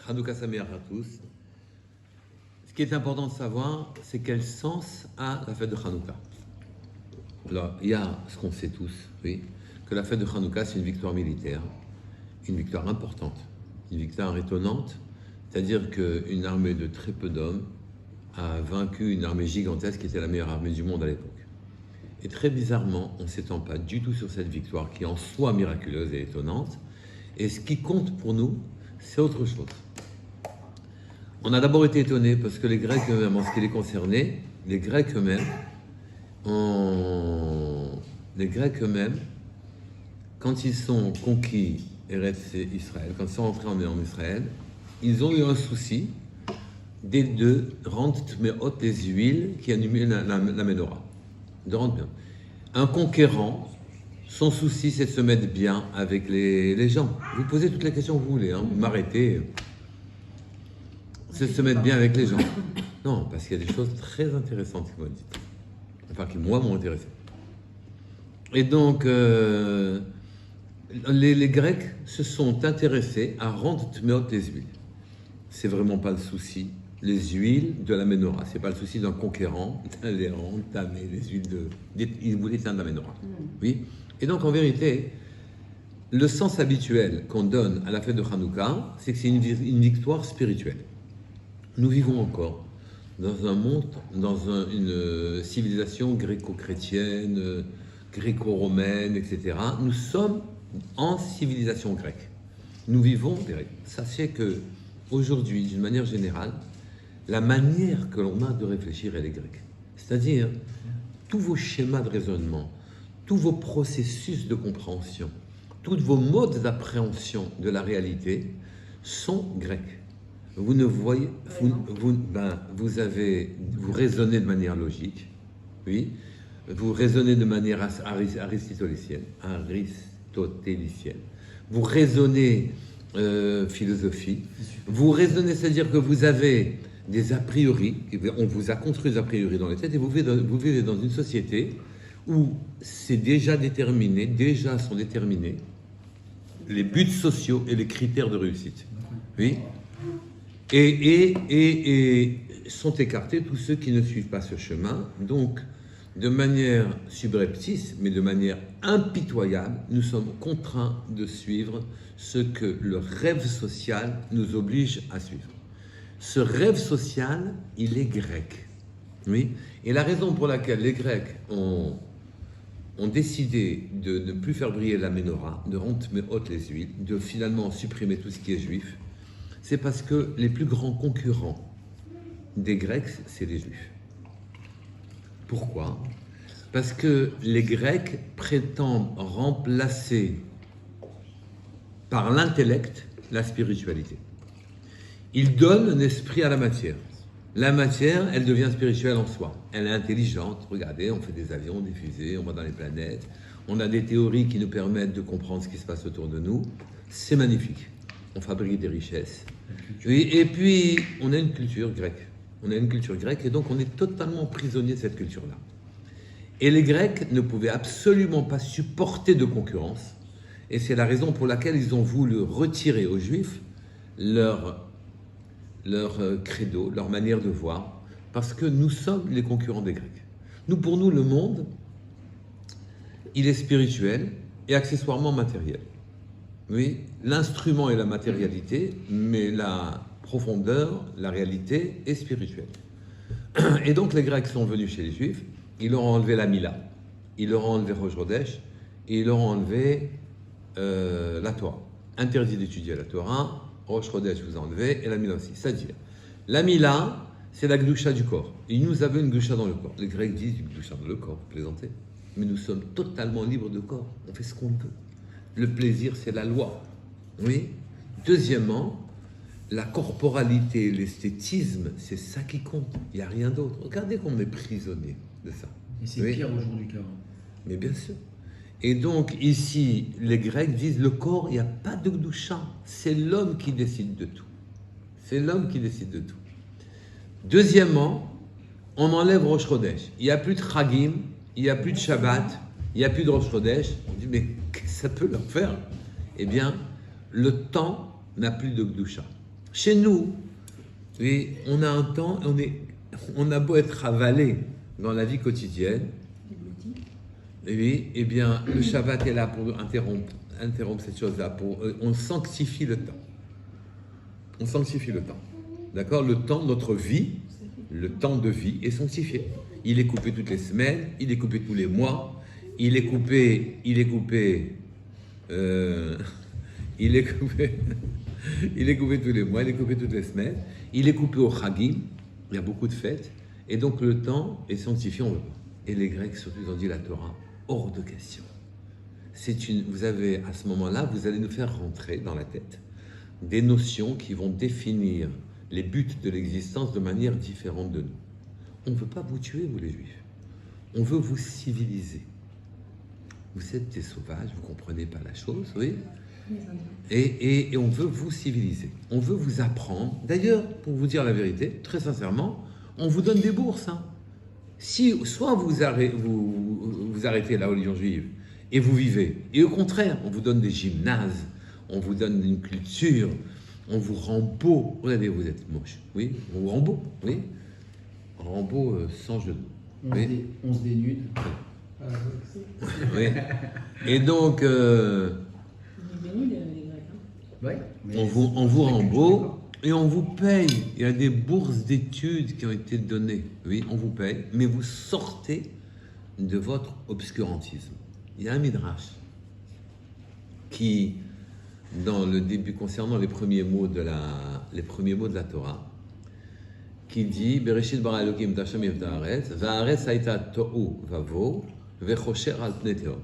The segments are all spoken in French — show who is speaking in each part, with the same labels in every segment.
Speaker 1: Hanouka Sameach à tous. Ce qui est important de savoir, c'est quel sens a la fête de Hanouka. Alors, il y a ce qu'on sait tous, oui, que la fête de Hanouka, c'est une victoire militaire, une victoire importante, une victoire étonnante, c'est-à-dire qu'une armée de très peu d'hommes a vaincu une armée gigantesque qui était la meilleure armée du monde à l'époque. Et très bizarrement, on ne s'étend pas du tout sur cette victoire qui est en soi miraculeuse et étonnante. Et ce qui compte pour nous, c'est autre chose. On a d'abord été étonnés parce que les Grecs eux-mêmes, en ce qui les concernait, les Grecs eux-mêmes, quand ils sont conquis Israël, quand ils sont entrés en Israël, ils ont eu un souci de rendre les huiles qui animaient la menorah. De rendre bien. Un conquérant, son souci, c'est de se mettre bien avec les gens. Vous posez toutes les questions que vous voulez, hein, vous m'arrêtez. C'est de se mettre bien avec les gens. Non, parce qu'il y a des choses très intéressantes qui m'ont dit. Enfin, qui, moi, m'ont intéressé. Et donc, les Grecs se sont intéressés à rendre tmeot les huiles. C'est vraiment pas le souci. Les huiles de la menorah. C'est pas le souci d'un conquérant d'aller rendre les huiles il voulait éteindre la menorah. Oui. Et donc, en vérité, le sens habituel qu'on donne à la fête de Hanouka, c'est que c'est une victoire spirituelle. Nous vivons encore dans un monde, une civilisation gréco-chrétienne, gréco-romaine, etc. Nous sommes en civilisation grecque. Nous vivons grec. Sachez que aujourd'hui, d'une manière générale, la manière que l'on a de réfléchir, elle est grecque. C'est-à-dire, tous vos schémas de raisonnement, tous vos processus de compréhension, tous vos modes d'appréhension de la réalité sont grecs. Vous ne voyez, vous raisonnez de manière logique, oui, vous raisonnez de manière aristotélicienne, vous raisonnez philosophie, vous raisonnez, c'est-à-dire que vous avez des a priori, on vous a construit des a priori dans les têtes et vous vivez dans une société où c'est déjà sont déterminés les buts sociaux et les critères de réussite. Oui. Et sont écartés tous ceux qui ne suivent pas ce chemin. Donc, de manière subreptice, mais de manière impitoyable, nous sommes contraints de suivre ce que le rêve social nous oblige à suivre. Ce rêve social, il est grec. Oui. Et la raison pour laquelle les Grecs ont décidé de ne plus faire briller la menorah, de rendre hautes les huiles, de finalement supprimer tout ce qui est juif, c'est parce que les plus grands concurrents des Grecs, c'est les Juifs. Pourquoi ? Parce que les Grecs prétendent remplacer par l'intellect la spiritualité. Ils donnent un esprit à la matière. La matière, elle devient spirituelle en soi. Elle est intelligente. Regardez, on fait des avions, des fusées, on va dans les planètes. On a des théories qui nous permettent de comprendre ce qui se passe autour de nous. C'est magnifique. On fabrique des richesses. Et puis, on a une culture grecque. On a une culture grecque et donc on est totalement prisonnier de cette culture-là. Et les Grecs ne pouvaient absolument pas supporter de concurrence. Et c'est la raison pour laquelle ils ont voulu retirer aux Juifs leur credo, leur manière de voir, parce que nous sommes les concurrents des Grecs. Pour nous, le monde, il est spirituel et accessoirement matériel. Oui, l'instrument est la matérialité, mais la profondeur, la réalité est spirituelle. Et donc les Grecs sont venus chez les Juifs, ils leur ont enlevé la Mila, ils leur ont enlevé Rosh Chodesh, et ils leur ont enlevé la Torah. Interdit d'étudier la Torah, Rosh Chodesh vous enlevez, et la Mila aussi. C'est-à-dire, la Mila, c'est la Gdusha du corps. Et nous avons une Gdusha dans le corps. Les Grecs disent une Gdusha dans le corps, plaisantez. Mais nous sommes totalement libres de corps. On fait ce qu'on veut. Le plaisir, c'est la loi. Oui. Deuxièmement, la corporalité, l'esthétisme, c'est ça qui compte. Il n'y a rien d'autre. Regardez qu'on est prisonnier de ça.
Speaker 2: Et c'est pire aujourd'hui qu'avant.
Speaker 1: Mais bien sûr. Et donc, ici, les Grecs disent, le corps, il n'y a pas de Gdusha. C'est l'homme qui décide de tout. C'est l'homme qui décide de tout. Deuxièmement, on enlève Rosh Chodesh. Il n'y a plus de Chagim, il n'y a plus de Shabbat, il n'y a plus de Rosh Chodesh. On dit, mais qu'est-ce que ça peut leur faire ? Eh bien, le temps n'a plus de Gdusha. Chez nous, oui, on a un temps, on a beau être avalé dans la vie quotidienne, oui, eh bien, le Shabbat est là pour interrompre cette chose-là. On sanctifie le temps. On sanctifie le temps. D'accord? Le temps, notre vie, le temps de vie est sanctifié. Il est coupé toutes les semaines, il est coupé tous les mois, il est coupé, il est coupé tous les mois, il est coupé toutes les semaines, il est coupé au Chagim, il y a beaucoup de fêtes, et donc le temps est sanctifié, on veut pas. Et les Grecs, surtout, ils ont dit la Torah, hors de question. Vous avez, à ce moment-là, vous allez nous faire rentrer dans la tête des notions qui vont définir les buts de l'existence de manière différente de nous. On ne veut pas vous tuer, vous les Juifs. On veut vous civiliser. Vous êtes des sauvages, vous ne comprenez pas la chose, oui. Et on veut vous civiliser. On veut vous apprendre. D'ailleurs, pour vous dire la vérité, très sincèrement, on vous donne des bourses. Hein. Si, soit vous arrêtez la religion juive et vous vivez, et au contraire, on vous donne des gymnases, on vous donne une culture, on vous rend beau. Regardez, vous êtes moche, oui, on vous rend beau, oui. On rend beau sans jeu de mots.
Speaker 2: On se dénude.
Speaker 1: Oui. Et donc, on vous rend beau et on vous paye. Il y a des bourses d'études qui ont été données. Oui, on vous paye, mais vous sortez de votre obscurantisme. Il y a un midrash qui, dans le début, concernant les premiers mots de la Torah, qui dit Bereshit bara Elokim et Hashem et haaretz, va'haaretz hayta tohu vavo vechosher al pnei tehom.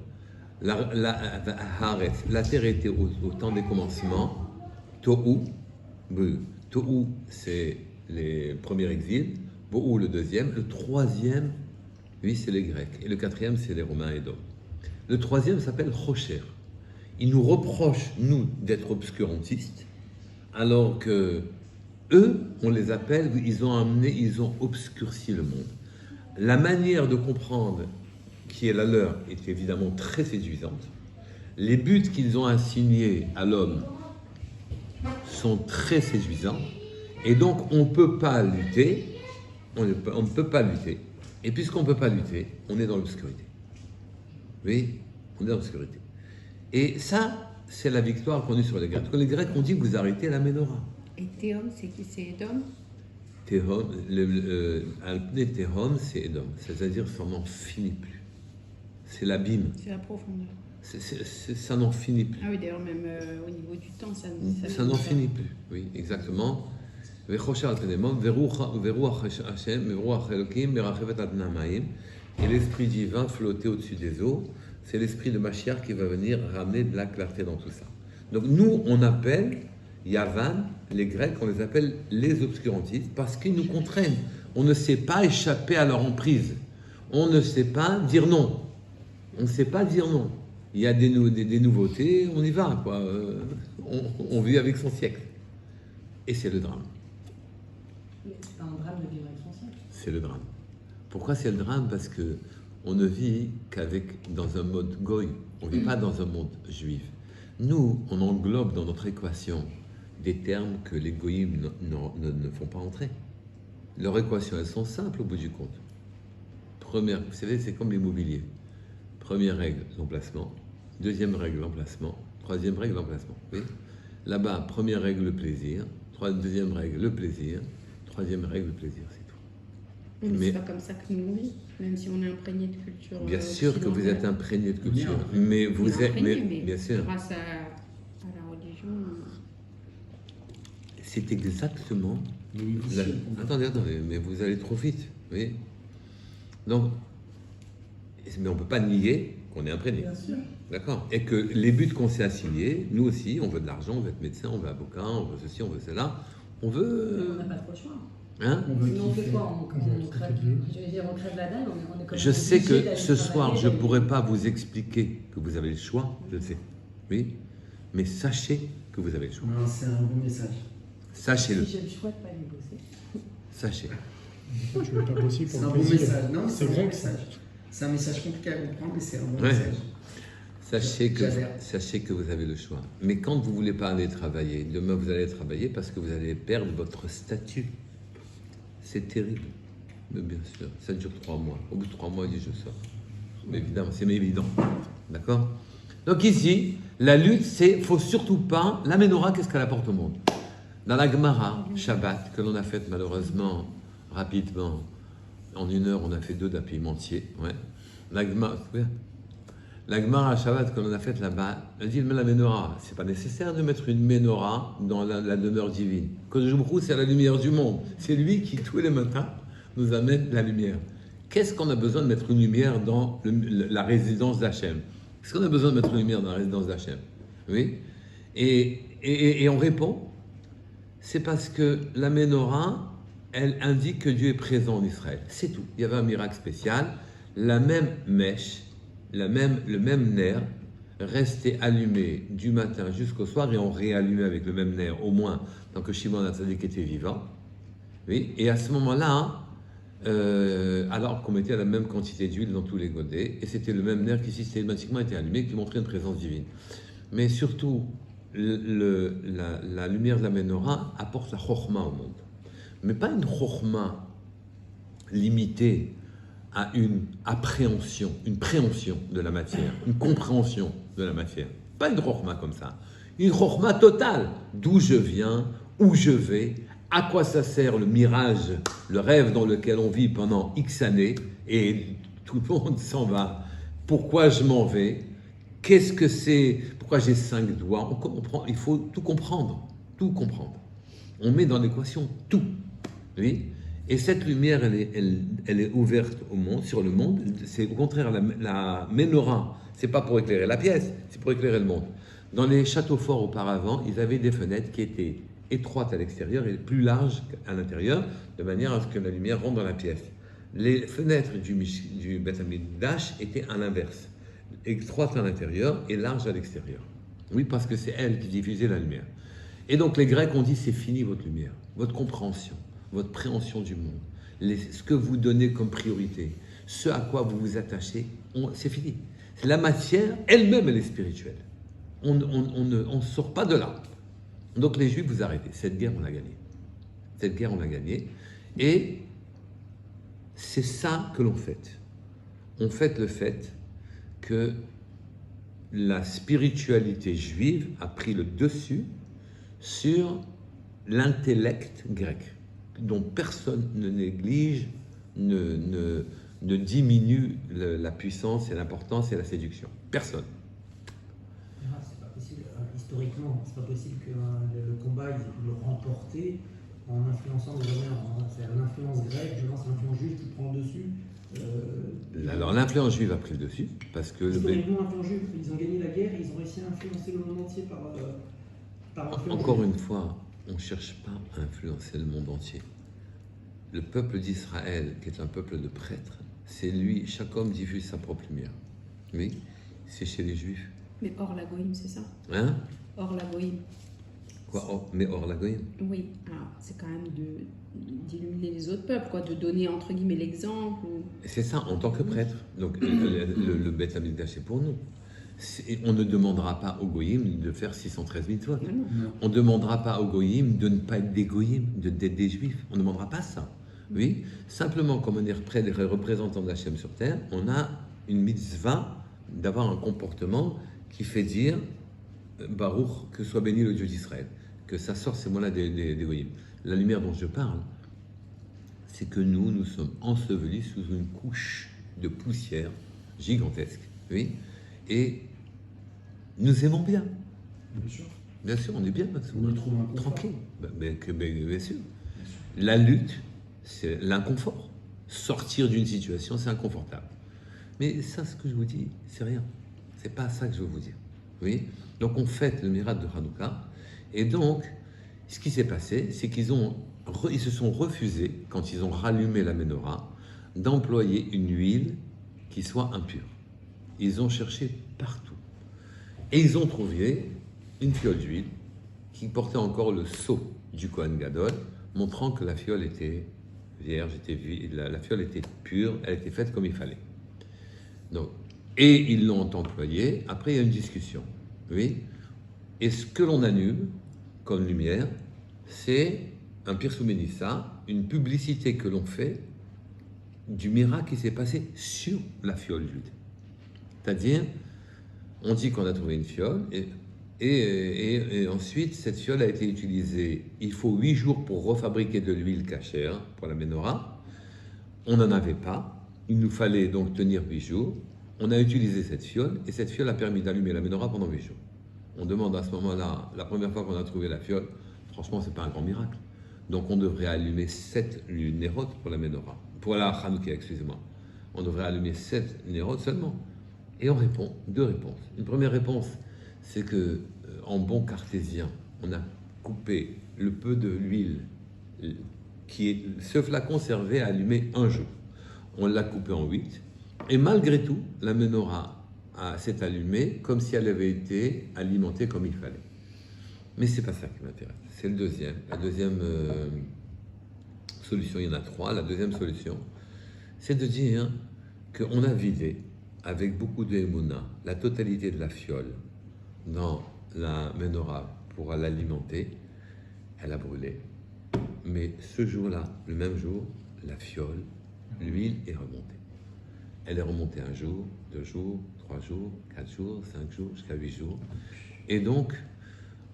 Speaker 1: La terre était au temps des commencements, tohu, tohu c'est les premiers exils, bohu le deuxième, le troisième, oui, c'est les Grecs, et le quatrième, c'est les Romains et d'autres. Le troisième s'appelle Chosher. Il nous reproche, nous, d'être obscurantistes, alors que eux, on les appelle, ils ont obscurci le monde. La manière de comprendre qui est la leur est évidemment très séduisante. Les buts qu'ils ont assignés à l'homme sont très séduisants. Et donc, on ne peut pas lutter. On ne peut pas lutter. Et puisqu'on ne peut pas lutter, on est dans l'obscurité. Oui, on est dans l'obscurité. Et ça, c'est la victoire qu'on a sur les Grecs. Quand les Grecs ont dit que vous arrêtez la Ménorah.
Speaker 3: Et Théom, c'est qui? C'est Édom?
Speaker 1: Théom, Alpné Théom, c'est Édom. C'est-à-dire ça n'en finit plus. C'est l'abîme.
Speaker 3: C'est la profondeur.
Speaker 1: Ça n'en finit plus.
Speaker 3: Ah oui, d'ailleurs, même au niveau du temps, ça
Speaker 1: n'en finit plus. Oui, exactement. Et l'esprit divin flottait au-dessus des eaux. C'est l'esprit de Mashiach qui va venir ramener de la clarté dans tout ça. Donc nous, on appelle Yavan, les Grecs, on les appelle les obscurantistes parce qu'ils nous contraignent. On ne sait pas échapper à leur emprise. On ne sait pas dire non. On ne sait pas dire non. Il y a des nouveautés, on y va, quoi. On vit avec son siècle. Et c'est le drame.
Speaker 4: C'est pas un drame de vivre avec son siècle.
Speaker 1: C'est le drame. Pourquoi c'est le drame? Parce que on ne vit dans un mode goy. On ne vit pas dans un monde juif. Nous, on englobe dans notre équation des termes que les goyim ne font pas entrer. Leurs équations, elles sont simples au bout du compte. Première, vous savez, c'est comme l'immobilier. Première règle, l'emplacement. Deuxième règle, l'emplacement. Troisième règle, l'emplacement. Oui. Là-bas, première règle, le plaisir. Deuxième règle, le plaisir. Troisième règle, le plaisir, c'est tout.
Speaker 3: Mais c'est pas comme ça que nous on vit, même si on est imprégné de culture.
Speaker 1: Bien sûr que vous êtes imprégné de culture, mais vous êtes, mais bien sûr.
Speaker 3: Grâce à la religion.
Speaker 1: C'est exactement. Attendez, mais vous allez trop vite, oui. Donc, mais on ne peut pas nier qu'on est imprégné.
Speaker 4: Bien sûr.
Speaker 1: D'accord. Et que les buts qu'on s'est assignés, nous aussi, on veut de l'argent, on veut être médecin, on veut avocat, on veut ceci, on veut cela. On veut.
Speaker 4: On n'a pas trop le choix.
Speaker 1: Hein?
Speaker 4: Sinon, on fait quoi? On crève la dalle, on est comme
Speaker 1: je sais que ce soir, je ne pourrais pas vous expliquer que vous avez le choix, je le sais. Oui. Mais sachez que vous avez le choix.
Speaker 2: Non, c'est un bon message.
Speaker 1: Sachez-le.
Speaker 4: Si j'ai le choix de ne pas aller bosser.
Speaker 1: Sachez.
Speaker 5: Tu veux pas bosser pour
Speaker 2: C'est un
Speaker 5: le
Speaker 2: bon
Speaker 5: plaisir.
Speaker 2: message. Non,
Speaker 5: C'est vrai que
Speaker 2: message. C'est un message compliqué à comprendre, mais c'est un bon
Speaker 1: Ouais.
Speaker 2: message.
Speaker 1: Sachez
Speaker 2: J'adhère.
Speaker 1: que vous avez le choix. Mais quand vous ne voulez pas aller travailler, demain vous allez travailler parce que vous allez perdre votre statut. C'est terrible. Mais bien sûr, ça dure 3 mois. Au bout de 3 mois, il dit je sors. Mais évidemment, c'est évident. D'accord? Donc ici, la lutte, c'est, faut surtout pas. La Ménorah, qu'est-ce qu'elle apporte au monde? Dans la Gemara, Shabbat, que l'on a faite malheureusement, rapidement, en 1 heure, on a fait 2 d'apimentier. Ouais. La Gemara Shabbat que l'on a faite là-bas, elle dit mais la Ménorah, c'est pas nécessaire de mettre une Ménorah dans la demeure divine. Kodesh Baruch Hu, c'est la lumière du monde. C'est lui qui, tous les matins, nous amène la lumière. Qu'est-ce qu'on a besoin de mettre une lumière dans la résidence d'Hachem? Est-ce qu'on a besoin de mettre une lumière dans la résidence d'Hachem? Oui. Et on répond, c'est parce que la Ménorah, elle indique que Dieu est présent en Israël. C'est tout. Il y avait un miracle spécial. La même mèche, le même nerf restait allumé du matin jusqu'au soir et on réallumait avec le même nerf, au moins tant que Shimon HaTzadik était vivant. Oui, et à ce moment-là, alors qu'on mettait la même quantité d'huile dans tous les godets, et c'était le même nerf qui systématiquement était allumé, qui montrait une présence divine. Mais surtout, la lumière de la Ménorah apporte la chokhma au monde. Mais pas une chokhma limitée à une appréhension, une préhension de la matière, une compréhension de la matière. Pas une chokhma comme ça. Une chokhma totale. D'où je viens, où je vais, à quoi ça sert le mirage, le rêve dans lequel on vit pendant X années et tout le monde s'en va. Pourquoi je m'en vais? Qu'est-ce que c'est? Pourquoi j'ai 5 doigts? On comprend, il faut tout comprendre. Tout comprendre. On met dans l'équation tout. Oui. Et cette lumière, elle est ouverte au monde, sur le monde. C'est au contraire, la Ménorah, c'est pas pour éclairer la pièce, c'est pour éclairer le monde. Dans les châteaux forts auparavant, ils avaient des fenêtres qui étaient étroites à l'extérieur et plus larges à l'intérieur, de manière à ce que la lumière rentre dans la pièce. Les fenêtres du Beth Amikdash étaient à l'inverse, étroites à l'intérieur et larges à l'extérieur. Oui, parce que c'est elles qui diffusaient la lumière. Et donc les Grecs ont dit, c'est fini votre lumière, votre compréhension, votre préhension du monde, ce que vous donnez comme priorité, ce à quoi vous vous attachez, c'est fini. La matière elle-même, elle est spirituelle. On ne sort pas de là. Donc les Juifs, vous arrêtez. Cette guerre, on l'a gagnée. Cette guerre, on l'a gagnée. Et c'est ça que l'on fête. On fête le fait que la spiritualité juive a pris le dessus sur l'intellect grec, dont personne ne néglige, ne diminue la puissance et l'importance et la séduction. Personne.
Speaker 2: C'est pas possible. Historiquement, c'est pas possible que le combat ils aient pu le remporter en influençant les Romains. C'est l'influence grecque, je pense, l'influence juive qui prend le dessus.
Speaker 1: Alors l'influence juive a pris le dessus parce que
Speaker 2: historiquement, l'influence juive, ils ont gagné la guerre, ils ont réussi à influencer le monde entier par influence.
Speaker 1: Encore
Speaker 2: juive.
Speaker 1: une fois, on ne cherche pas à influencer le monde entier. Le peuple d'Israël, qui est un peuple de prêtres, c'est lui, chaque homme diffuse sa propre lumière. Oui, c'est chez les Juifs.
Speaker 3: Mais hors la goïm, c'est ça?
Speaker 1: Hein?
Speaker 3: Hors la goïm.
Speaker 1: Quoi? Mais hors la goïm?
Speaker 3: Oui, alors c'est quand même d'illuminer les autres peuples, quoi, de donner entre guillemets l'exemple.
Speaker 1: C'est ça, en tant que prêtre. Donc le Beth Amikdash, c'est pour nous. On ne demandera pas aux goïm de faire 613 mitzvot. On ne demandera pas aux goïm de ne pas être des goïm, d'être des juifs. On ne demandera pas ça. Oui, simplement, comme on est des représentants d'Hachem sur terre, on a une mitzvah d'avoir un comportement qui fait dire Baruch, que soit béni le Dieu d'Israël, que ça sort ces mots-là des goïm. La lumière dont je parle, c'est que nous sommes ensevelis sous une couche de poussière gigantesque. Oui. Et nous aimons bien.
Speaker 5: Bien sûr.
Speaker 1: Bien sûr, on est bien.
Speaker 5: On y trouve un confort.
Speaker 1: Tranquille. Bien sûr. La lutte, c'est l'inconfort. Sortir d'une situation, c'est inconfortable. Mais ça, ce que je vous dis, c'est rien. C'est pas ça que je veux vous dire. Oui. Donc on fête le miracle de Hanouka. Et donc, ce qui s'est passé, c'est qu'ils se sont refusés, quand ils ont rallumé la Ménorah, d'employer une huile qui soit impure. Ils ont cherché partout. Et ils ont trouvé une fiole d'huile qui portait encore le sceau du Kohen Gadol, montrant que la fiole était vierge, la fiole était pure, elle était faite comme il fallait. Donc, et ils l'ont employé. Après, il y a une discussion. Oui. Et ce que l'on allume comme lumière, c'est un Pirsou Ménissa, une publicité que l'on fait du miracle qui s'est passé sur la fiole juive. C'est-à-dire, on dit qu'on a trouvé une fiole et ensuite, cette fiole a été utilisée. Il faut 8 jours pour refabriquer de l'huile cachère pour la menorah. On n'en avait pas. Il nous fallait donc tenir 8 jours. On a utilisé cette fiole et cette fiole a permis d'allumer la menorah pendant 8 jours. On demande à ce moment-là, la première fois qu'on a trouvé la fiole, franchement, c'est pas un grand miracle. Donc, on devrait allumer 7 nérotes pour la menorah. Pour la Hanouka, excusez-moi. On devrait allumer 7 nérotes seulement. Et on répond, 2 réponses. Une première réponse, c'est que en bon cartésien, on a coupé le peu de l'huile ce flacon servait à allumer 1 jour. On l'a coupé en 8. Et malgré tout, la menorah s'est allumée comme si elle avait été alimentée comme il fallait. Mais c'est pas ça qui m'intéresse. C'est le deuxième. La deuxième solution, il y en a 3. La deuxième solution, c'est de dire qu'on a vidé avec beaucoup de émouna la totalité de la fiole dans la menorah pour l'alimenter. Elle a brûlé. Mais ce jour-là, le même jour, la fiole, l'huile est remontée. Elle est remontée 1 jour, 2 jours, 3 jours, 4 jours, 5 jours, jusqu'à 8 jours. Et donc,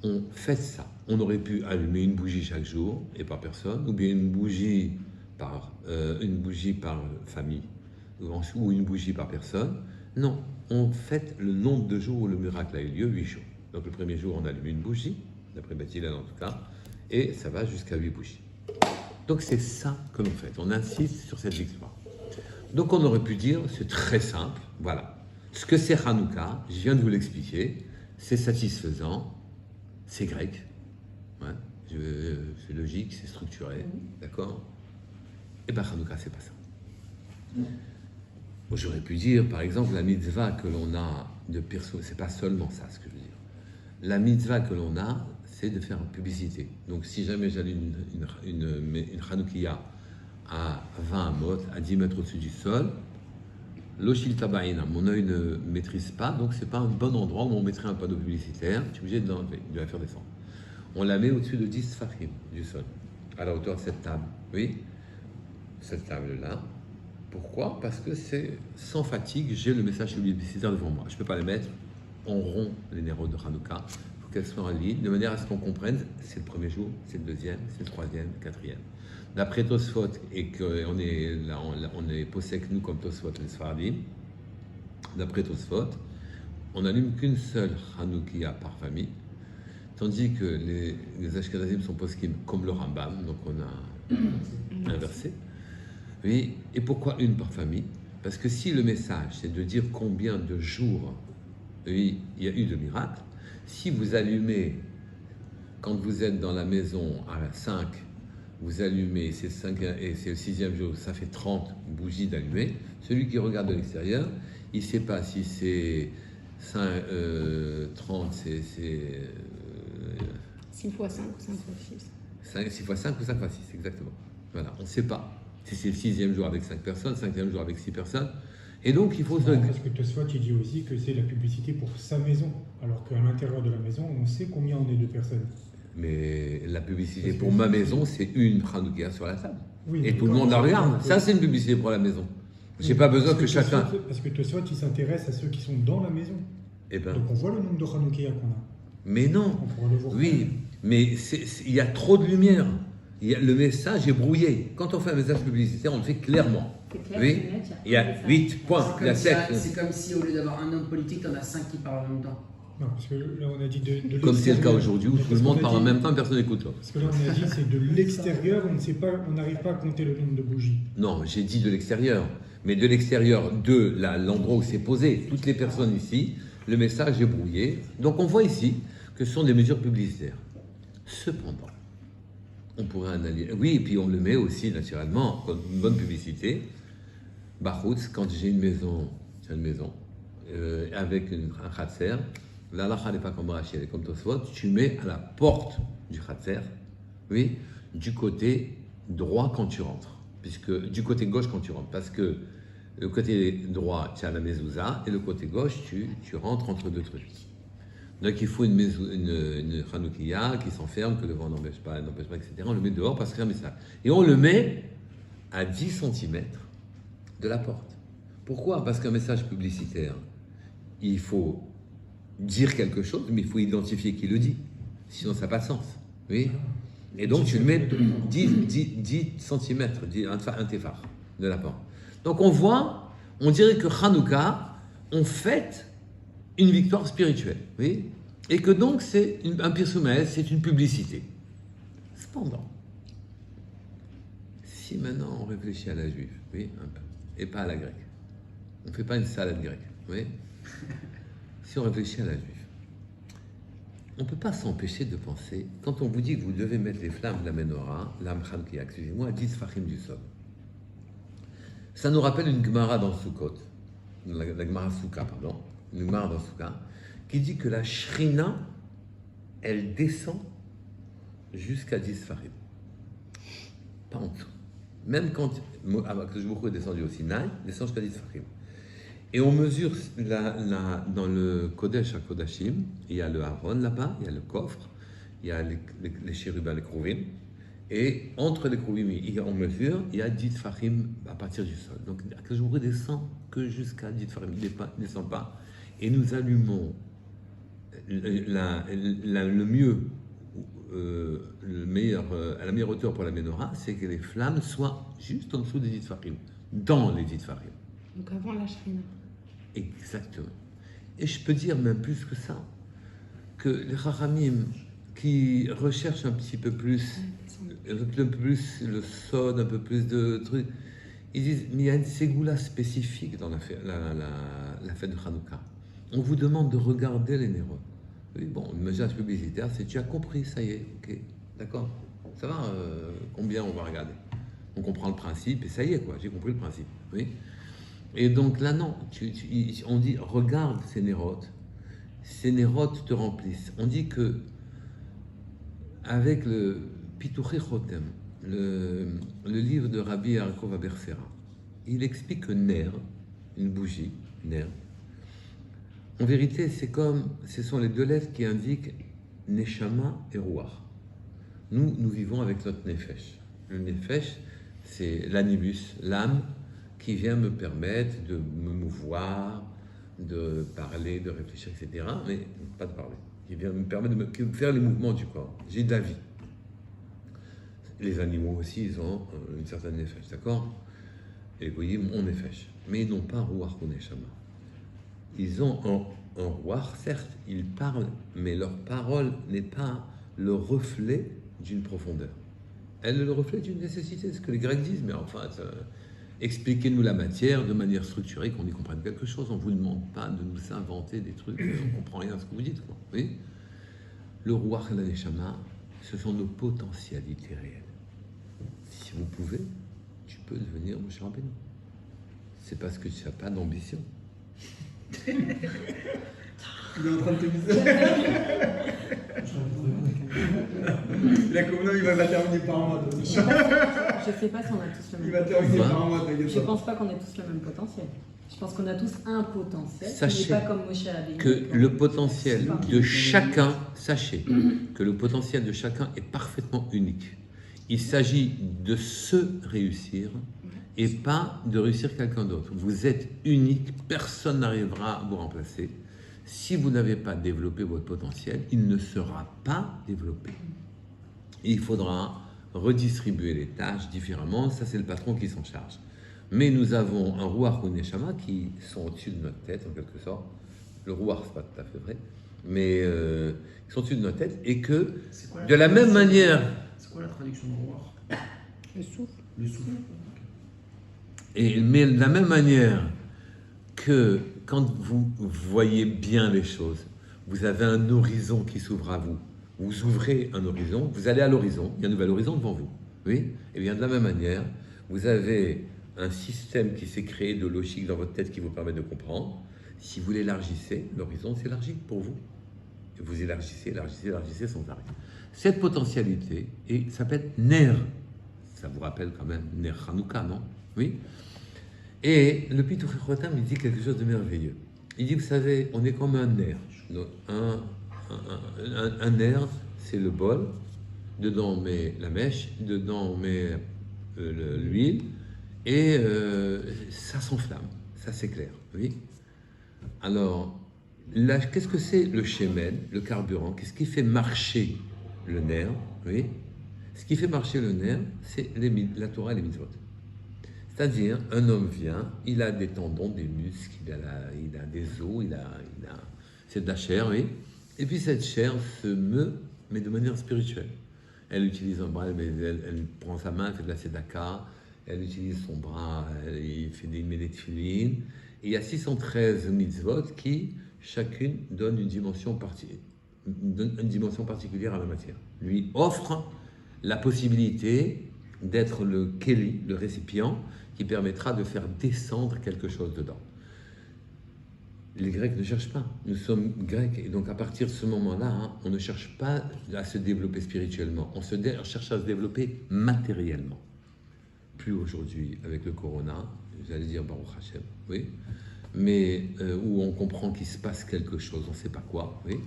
Speaker 1: on fait ça. On aurait pu allumer une bougie chaque jour et par personne, ou bien une bougie par famille, ou une bougie par personne. Non, on fête le nombre de jours où le miracle a eu lieu, 8 jours. Donc le premier jour, on allume une bougie, d'après Bethilel en tout cas, et ça va jusqu'à 8 bougies. Donc c'est ça que l'on fait. On insiste sur cette victoire. Donc on aurait pu dire, c'est très simple, voilà. Ce que c'est Hanouka, je viens de vous l'expliquer, c'est satisfaisant, c'est grec, ouais, c'est logique, c'est structuré, d'accord. Et bien Hanouka, c'est pas ça. Bon, j'aurais pu dire, par exemple, la mitzvah que l'on a de perso, c'est pas seulement ça ce que je veux dire. La mitzvah que l'on a, c'est de faire publicité. Donc si jamais j'allume une Hanoukia à 20 amot, à 10 mètres au-dessus du sol, l'oshil tabaïna, mon œil ne maîtrise pas, donc c'est pas un bon endroit où on mettrait un panneau publicitaire, je suis obligé de l'enlever, de la faire descendre. On la met au-dessus de 10 sfachim du sol, à la hauteur de cette table. Oui, cette table-là. Pourquoi? Parce que c'est sans fatigue, j'ai le message publicitaire devant moi. Je ne peux pas les mettre en rond, les nérodes de Hanouka. Il faut qu'elles soient en ligne, de manière à ce qu'on comprenne, c'est le premier jour, c'est le deuxième, c'est le troisième, le quatrième. D'après Tosfot, et qu'on est là, on est possèque nous comme Tosfot les Sfaradim, d'après Tosfot, on n'allume qu'une seule Hanoukia par famille, tandis que les Ashkenazim sont poskim comme le Rambam, donc on a inversé. Oui, et pourquoi une par famille? Parce que si le message c'est de dire combien de jours oui, il y a eu de miracles, si vous allumez, quand vous êtes dans la maison à 5, vous allumez, c'est 5 et c'est le 6e jour, ça fait 30 bougies d'allumées. Celui qui regarde de l'extérieur, il ne sait pas si c'est 30, c'est
Speaker 3: 6 x 5 ou 5 x 6.
Speaker 1: 6 x 5 ou 5 x 6, exactement. Voilà, on ne sait pas. Si c'est le 6e jour avec 5 personnes, 5e jour avec 6 personnes. Et donc, il faut se...
Speaker 5: Parce que Tosfot, il dit aussi que c'est la publicité pour sa maison, alors qu'à l'intérieur de la maison, on sait combien on est de personnes.
Speaker 1: Mais la publicité pour ma maison, c'est une Hanoukia sur la table.
Speaker 5: Oui,
Speaker 1: et tout le monde la regarde. Ça, c'est une publicité pour la maison. J'ai pas besoin que chacun...
Speaker 5: Parce que Tosfot, il s'intéresse à ceux qui sont dans la maison.
Speaker 1: Eh ben...
Speaker 5: Donc on voit le nombre de Hanoukia qu'on a.
Speaker 1: Mais non.
Speaker 5: On pourra le voir.
Speaker 1: Oui, mais il y a trop de lumière. Le message est brouillé. Quand on fait un message publicitaire, on le fait clairement. Oui, il y a 8 points.
Speaker 2: C'est comme si au lieu d'avoir un homme politique, t'en as 5 qui parlent en même temps.
Speaker 5: Non, parce que là on a dit de
Speaker 1: comme c'est le cas aujourd'hui où tout le monde parle en même temps, personne n'écoute l'autre.
Speaker 5: Parce que là on a dit c'est de l'extérieur, on ne sait pas, on n'arrive pas à compter le nombre de bougies.
Speaker 1: Non, j'ai dit de l'extérieur, mais de l'extérieur de l'endroit où c'est posé. Toutes les personnes ici, le message est brouillé. Donc on voit ici que ce sont des mesures publicitaires. Cependant, on pourrait analyser. Oui, et puis on le met aussi naturellement comme une bonne publicité. Bachoutz, quand j'ai une maison, avec un khatser, la halakha n'est pas comme Rashi, elle est comme Tosfot, tu mets à la porte du khatser, oui, du côté droit quand tu rentres, puisque du côté gauche quand tu rentres, parce que Le côté droit, tu as la mezouza, et le côté gauche, tu rentres entre deux trucs. Donc il faut une Hanoukia qui s'enferme, que le vent n'empêche pas, etc. On le met dehors parce que c'est un message. Et on le met à 10 cm de la porte. Pourquoi? Parce qu'un message publicitaire, il faut dire quelque chose, mais il faut identifier qui le dit. Sinon, ça n'a pas de sens. Oui. Et donc, tu le mets 10 cm, un téphar de la porte. Donc, on dirait que Hanouka, on fête une victoire spirituelle. Oui. Et que donc, c'est un pirsumel, c'est une publicité. Cependant, si maintenant on réfléchit à la juive, oui, un peu, et pas à la grecque, on ne fait pas une salade grecque, oui. Si on réfléchit à la juive, on ne peut pas s'empêcher de penser, quand on vous dit que vous devez mettre les flammes de la menorah, l'âme Hanouka, excusez-moi, à 10 fachim du sol. Ça nous rappelle une Gemara dans Sukkot, la Gemara Souka, pardon, une Gemara dans Souka, qui dit que la Shrina, elle descend jusqu'à 10 farim. Pas en dessous. Même quand Akadosh est descendu au Sinaï, il descend jusqu'à 10 farim. Et on mesure dans le Kodesh à Kodashim, il y a le Aaron là-bas, il y a le coffre, il y a les chérubins, les krouvim, et entre les krouvim, on mesure, il y a 10 farim à partir du sol. Donc Akadosh descend que jusqu'à 10 farim, il ne descend pas. Et nous allumons le mieux, la meilleure hauteur pour la menorah, c'est que les flammes soient juste en dessous des 10 farim, dans les 10 farim.
Speaker 3: Donc avant la shrina.
Speaker 1: Exactement. Et je peux dire même plus que ça, que les Chachamim qui recherchent un petit peu plus, le sod, un peu plus de trucs, ils disent, mais il y a une ségoula spécifique dans la fête de Hanouka. On vous demande de regarder les Nérot. Oui, bon, le message publicitaire, c'est tu as compris, ça y est, ok, d'accord, ça va, combien on va regarder? On comprend le principe et ça y est, quoi, j'ai compris le principe, oui. Et donc là, non, on dit, regarde ces nérotes te remplissent. On dit que, avec le Pituché Chotem, le livre de Rabbi Yaakov Abersera, il explique que Ner, une bougie, Ner, en vérité, ce sont les deux lettres qui indiquent Neshama et Ruach. Nous vivons avec notre Nefesh. Le Nefesh, c'est l'animus, l'âme, qui vient me permettre de me mouvoir, de parler, de réfléchir, etc. Mais pas de parler. Qui vient me permettre de faire les mouvements du corps. J'ai de la vie. Les animaux aussi, ils ont une certaine nefesh, d'accord? Et vous voyez, on nefesh. Mais ils n'ont pas Ruach ou Neshama. Ils ont un Ruach, certes, ils parlent, mais leur parole n'est pas le reflet d'une profondeur. Elle est le reflet d'une nécessité, c'est ce que les Grecs disent, mais enfin... expliquez-nous la matière de manière structurée, qu'on y comprenne quelque chose. On ne vous demande pas de nous inventer des trucs, on ne comprend rien à ce que vous dites. Quoi. Oui, le Ruach et la Neshama, ce sont nos potentialités réelles. Si vous pouvez, tu peux devenir Moshe Rabbeinu. C'est parce que tu n'as pas d'ambition.
Speaker 6: Il est en train de te miser. La communauté, il va la terminer par moi.
Speaker 4: Je sais pas si on a tous le même
Speaker 6: Il va terminer par moi, t'inquiète
Speaker 4: Je
Speaker 6: pas.
Speaker 4: pense pas qu'on ait tous le même potentiel. Je pense qu'on a tous un potentiel.
Speaker 1: Sachez
Speaker 4: qui n'est pas comme Moshe Rabbeinu.
Speaker 1: que le potentiel de chacun, sachez que le potentiel de chacun est parfaitement unique. Il s'agit de se réussir et pas de réussir quelqu'un d'autre. Vous êtes unique, personne n'arrivera à vous remplacer. Si vous n'avez pas développé votre potentiel, il ne sera pas développé. Et il faudra redistribuer les tâches différemment, ça c'est le patron qui s'en charge. Mais nous avons un Ruach ou Neshama qui sont au-dessus de notre tête, en quelque sorte. Le Ruach, c'est pas tout à fait vrai, mais qui sont au-dessus de notre tête, et que, de la même manière...
Speaker 7: C'est quoi la traduction de Ruach?
Speaker 3: Le souffle.
Speaker 7: Le souffle.
Speaker 1: Mais de la même manière que quand vous voyez bien les choses, vous avez un horizon qui s'ouvre à vous. Vous ouvrez un horizon, vous allez à l'horizon, il y a un nouvel horizon devant vous. Oui? Et bien de la même manière, vous avez un système qui s'est créé de logique dans votre tête qui vous permet de comprendre. Si vous l'élargissez, l'horizon s'élargit pour vous. Et vous élargissez sans arrêt. Cette potentialité s'appelle Ner. Ça vous rappelle quand même Ner Hanouka, non? Oui? Et le Pitouf Chotam, il dit quelque chose de merveilleux. Il dit, vous savez, on est comme un nerf. Donc, un nerf, c'est le bol. Dedans, on met la mèche. Dedans, on met l'huile. Et ça s'enflamme. Ça, c'est clair. Oui. Alors, là, qu'est-ce que c'est le shemen, le carburant? Qu'est-ce qui fait marcher le nerf? Oui. Ce qui fait marcher le nerf, c'est la Torah et les mitzvot. C'est-à-dire, un homme vient, il a des tendons, des muscles, il a des os, c'est de la chair, oui. Et puis cette chair se meut, mais de manière spirituelle. Elle utilise un bras, elle prend sa main, elle fait de la tzedaka, elle utilise son bras, il met des tefilines. Et il y a 613 mitzvot qui, chacune, donne une dimension particulière à la matière. Lui offre la possibilité d'être le keli, le récipient, qui permettra de faire descendre quelque chose dedans. Les Grecs ne cherchent pas. Nous sommes Grecs, et donc à partir de ce moment-là, on ne cherche pas à se développer spirituellement, on cherche à se développer matériellement. Plus aujourd'hui avec le corona, j'allais dire Baruch Hashem, oui, mais où on comprend qu'il se passe quelque chose, on ne sait pas quoi, oui.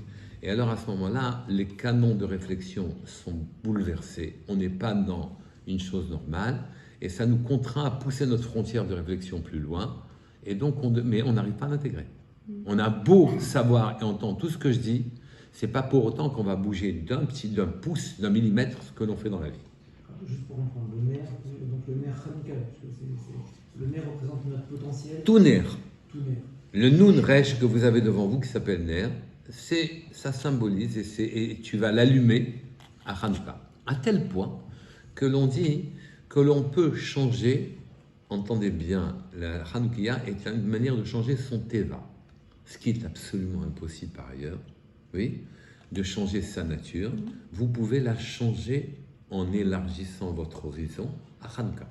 Speaker 1: Et alors à ce moment-là, les canons de réflexion sont bouleversés, on n'est pas dans une chose normale, et ça nous contraint à pousser notre frontière de réflexion plus loin, et donc mais on n'arrive pas à l'intégrer. On a beau savoir et entendre tout ce que je dis, c'est pas pour autant qu'on va bouger d'un pouce, d'un millimètre ce que l'on fait dans la vie.
Speaker 2: Juste pour comprendre, le nerf, donc le nerf Hanouka, le nerf représente notre potentiel.
Speaker 1: Tout nerf.
Speaker 2: Tout nerf.
Speaker 1: Le Nun Resh que vous avez devant vous, qui s'appelle nerf, ça symbolise, et tu vas l'allumer à Hanouka. À tel point que l'on dit que l'on peut changer, entendez bien, la Hanoukia est une manière de changer son Teva, ce qui est absolument impossible par ailleurs, oui, de changer sa nature. Vous pouvez la changer en élargissant votre horizon à Hanouka.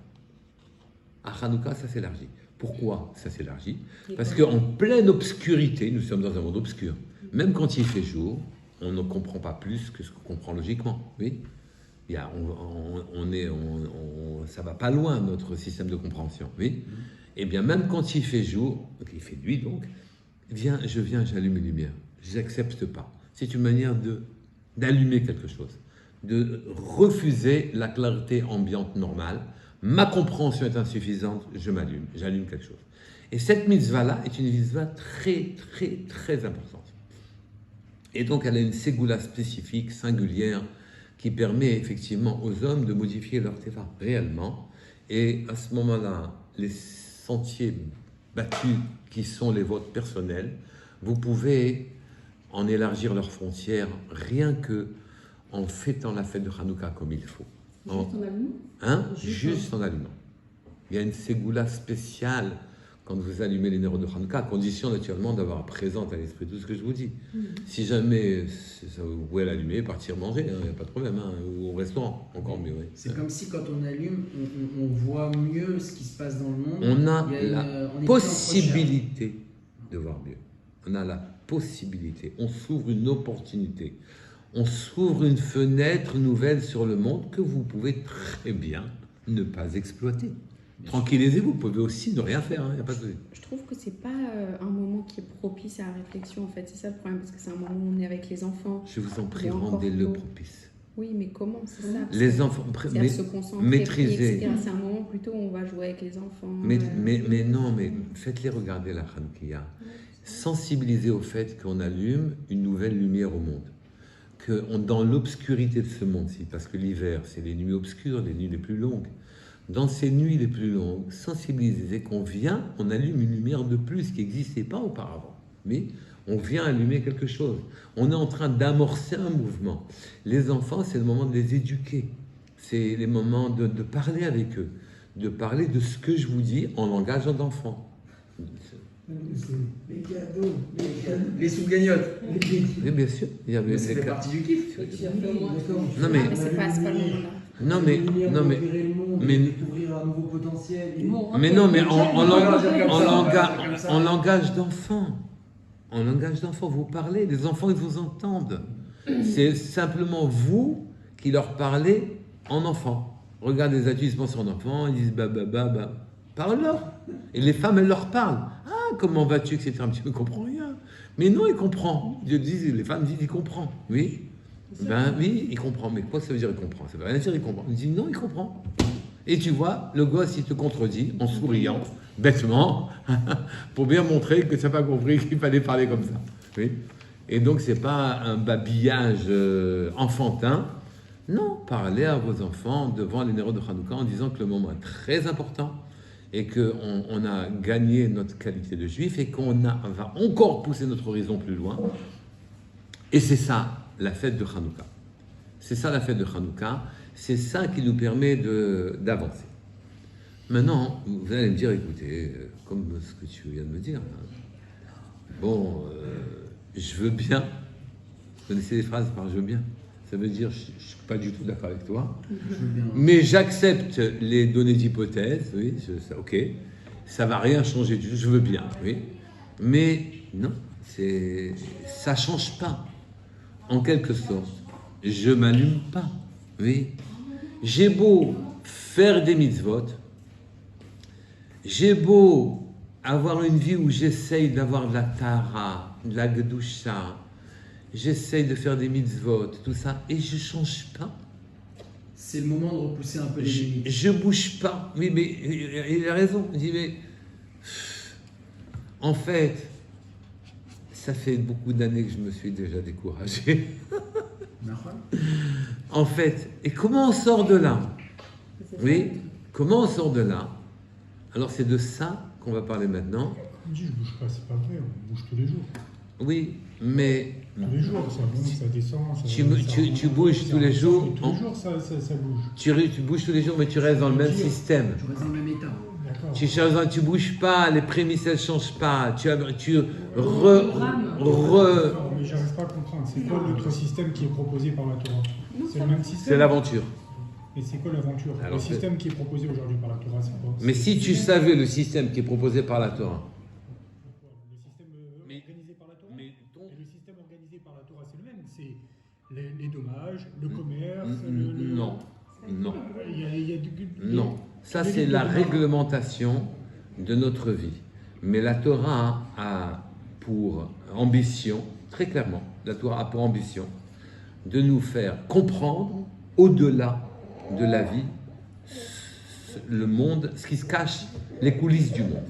Speaker 1: À Hanouka, ça s'élargit. Pourquoi ça s'élargit? Parce qu'en pleine obscurité, nous sommes dans un monde obscur. Même quand il fait jour, on ne comprend pas plus que ce qu'on comprend logiquement. Oui, ça va pas loin notre système de compréhension. Oui, et bien même quand il fait jour, il fait nuit donc, j'allume une lumière. Je n'accepte pas. C'est une manière d'allumer quelque chose, de refuser la clarté ambiante normale. Ma compréhension est insuffisante, j'allume quelque chose. Et cette mitzvah-là est une mitzvah très, très, très importante. Et donc, elle a une ségoula spécifique, singulière, qui permet effectivement aux hommes de modifier leur teva réellement. Et à ce moment-là, les sentiers battus qui sont les vôtres personnels, vous pouvez en élargir leurs frontières rien que en fêtant la fête de Hanouka comme il faut.
Speaker 4: Juste en allumant
Speaker 1: Juste en allumant. Il y a une ségoula spéciale quand vous allumez les nerfs de Hanouka, à condition naturellement d'avoir présent à l'esprit tout ce que je vous dis. Si jamais vous pouvez l'allumer, partir manger, il n'y a pas de problème, ou au restaurant, encore mieux. Oui.
Speaker 7: C'est comme si quand on allume, on voit mieux ce qui se passe dans le monde.
Speaker 1: On a
Speaker 7: Il y a
Speaker 1: la
Speaker 7: on est
Speaker 1: possibilité de voir mieux. On a la possibilité. On s'ouvre une opportunité. On s'ouvre une fenêtre nouvelle sur le monde que vous pouvez très bien ne pas exploiter. Tranquillisez-vous, vous pouvez aussi ne rien faire, il n'y a pas de souci.
Speaker 3: Je trouve que c'est pas un moment qui est propice à la réflexion en fait, c'est ça le problème, parce que c'est un moment où on est avec les enfants.
Speaker 1: Je vous en prie,
Speaker 3: Et encore
Speaker 1: rendez-le
Speaker 3: faut-
Speaker 1: propice.
Speaker 3: Oui, mais comment c'est ça? Parce
Speaker 1: Les
Speaker 3: que
Speaker 1: enfants,
Speaker 3: c'est à se concentrer,
Speaker 1: maîtrisez.
Speaker 3: etc. C'est un moment plutôt où on va jouer avec les enfants.
Speaker 1: Mais non, mais faites-les regarder la Hanoukia. Sensibilisez au fait qu'on allume une nouvelle lumière au monde. Que dans l'obscurité de ce monde-ci, parce que l'hiver, c'est les nuits obscures, les nuits les plus longues. Dans ces nuits les plus longues, sensibilisez qu'on vient, on allume une lumière de plus qui n'existait pas auparavant. Mais on vient allumer quelque chose. On est en train d'amorcer un mouvement. Les enfants, c'est le moment de les éduquer. C'est les moments de parler avec eux, de parler de ce que je vous dis en langage d'enfant.
Speaker 2: Les cadeaux,
Speaker 7: Les sous-gagnottes.
Speaker 1: Oui, bien sûr. Il y avait
Speaker 7: Ça fait partie du kiff.
Speaker 1: Non, mais-
Speaker 3: mais c'est pas le moment-là.
Speaker 1: Non, mais
Speaker 2: le monde,
Speaker 1: mais-
Speaker 2: découvrir un nouveau potentiel.
Speaker 1: Mais non, mais
Speaker 7: ça.
Speaker 1: en langage d'enfant. En langage d'enfant, vous parlez, les enfants, ils vous entendent. C'est simplement vous qui leur parlez en enfant. Regardez les ateliers, ils se pensent en enfant, ils disent bah. Parle-leur. Et les femmes, elles leur parlent. Ah, comment vas-tu, etc. Un petit peu, il ne comprend rien. Mais non, il comprend. Les femmes disent, il comprend. Oui. Ben oui, il comprend. Mais quoi ça veut dire il comprend? Ça veut rien dire il comprend. Il dit non, il comprend. Et tu vois, le gosse, il te contredit en souriant, bêtement, pour bien montrer que tu n'as pas compris qu'il fallait parler comme ça. Oui. Et donc, ce n'est pas un babillage enfantin. Non, parlez à vos enfants devant les Néroth de Hanouka en disant que le moment est très important et qu'on a gagné notre qualité de juif et qu'on va encore pousser notre horizon plus loin. Et c'est ça, la fête de Hanouka. C'est ça, la fête de Hanouka. C'est ça qui nous permet d'avancer. Maintenant, vous allez me dire, écoutez, comme ce que tu viens de me dire, bon, je veux bien. Vous connaissez les phrases par je veux bien? Ça veut dire, je ne suis pas du tout d'accord avec toi, mais j'accepte les données d'hypothèse, oui, ok, ça ne va rien changer du tout, je veux bien, oui, mais non, ça ne change pas, en quelque sorte, je ne m'allume pas, oui, j'ai beau faire des mitzvot, j'ai beau avoir une vie où j'essaye d'avoir de la tara, de la gedusha, j'essaye de faire des mitzvot, tout ça, et je ne change pas.
Speaker 7: C'est le moment de repousser un peu les limites.
Speaker 1: Je ne bouge pas. Oui, mais il a raison. Il dit, mais en fait, ça fait beaucoup d'années que je me suis déjà découragé. En fait, et comment on sort de là? Oui, comment on sort de là? Alors c'est de ça qu'on va parler maintenant.
Speaker 5: Je ne bouge pas, c'est pas vrai, on bouge tous les jours.
Speaker 1: Oui, mais...
Speaker 5: Tous les jours, ça monte, ça descend.
Speaker 1: Tu bouges tous les jours.
Speaker 5: Tous les jours, ça bouge.
Speaker 1: Tu bouges tous les jours, mais tu restes dans le même système.
Speaker 7: Tu restes dans le même état.
Speaker 1: Tu bouges pas, les prémices elles changent pas.
Speaker 5: Non, mais j'arrive pas à comprendre. C'est quoi l'autre système qui est proposé par la Torah? C'est le même système.
Speaker 1: C'est l'aventure.
Speaker 5: Mais c'est quoi l'aventure?
Speaker 1: Alors,
Speaker 5: le système qui est proposé aujourd'hui par la Torah, c'est quoi?
Speaker 1: Mais si tu savais le système qui est proposé par la Torah.
Speaker 5: Le système organisé par la Torah. Et le système organisé par la Torah, c'est le même. C'est les dommages, le commerce.
Speaker 1: Non. Non.
Speaker 5: Il y a
Speaker 1: Non. Ça, c'est la réglementation de notre vie. Mais la Torah a pour ambition, très clairement, la Torah a pour ambition de nous faire comprendre au-delà de la vie le monde, ce qui se cache, les coulisses du monde.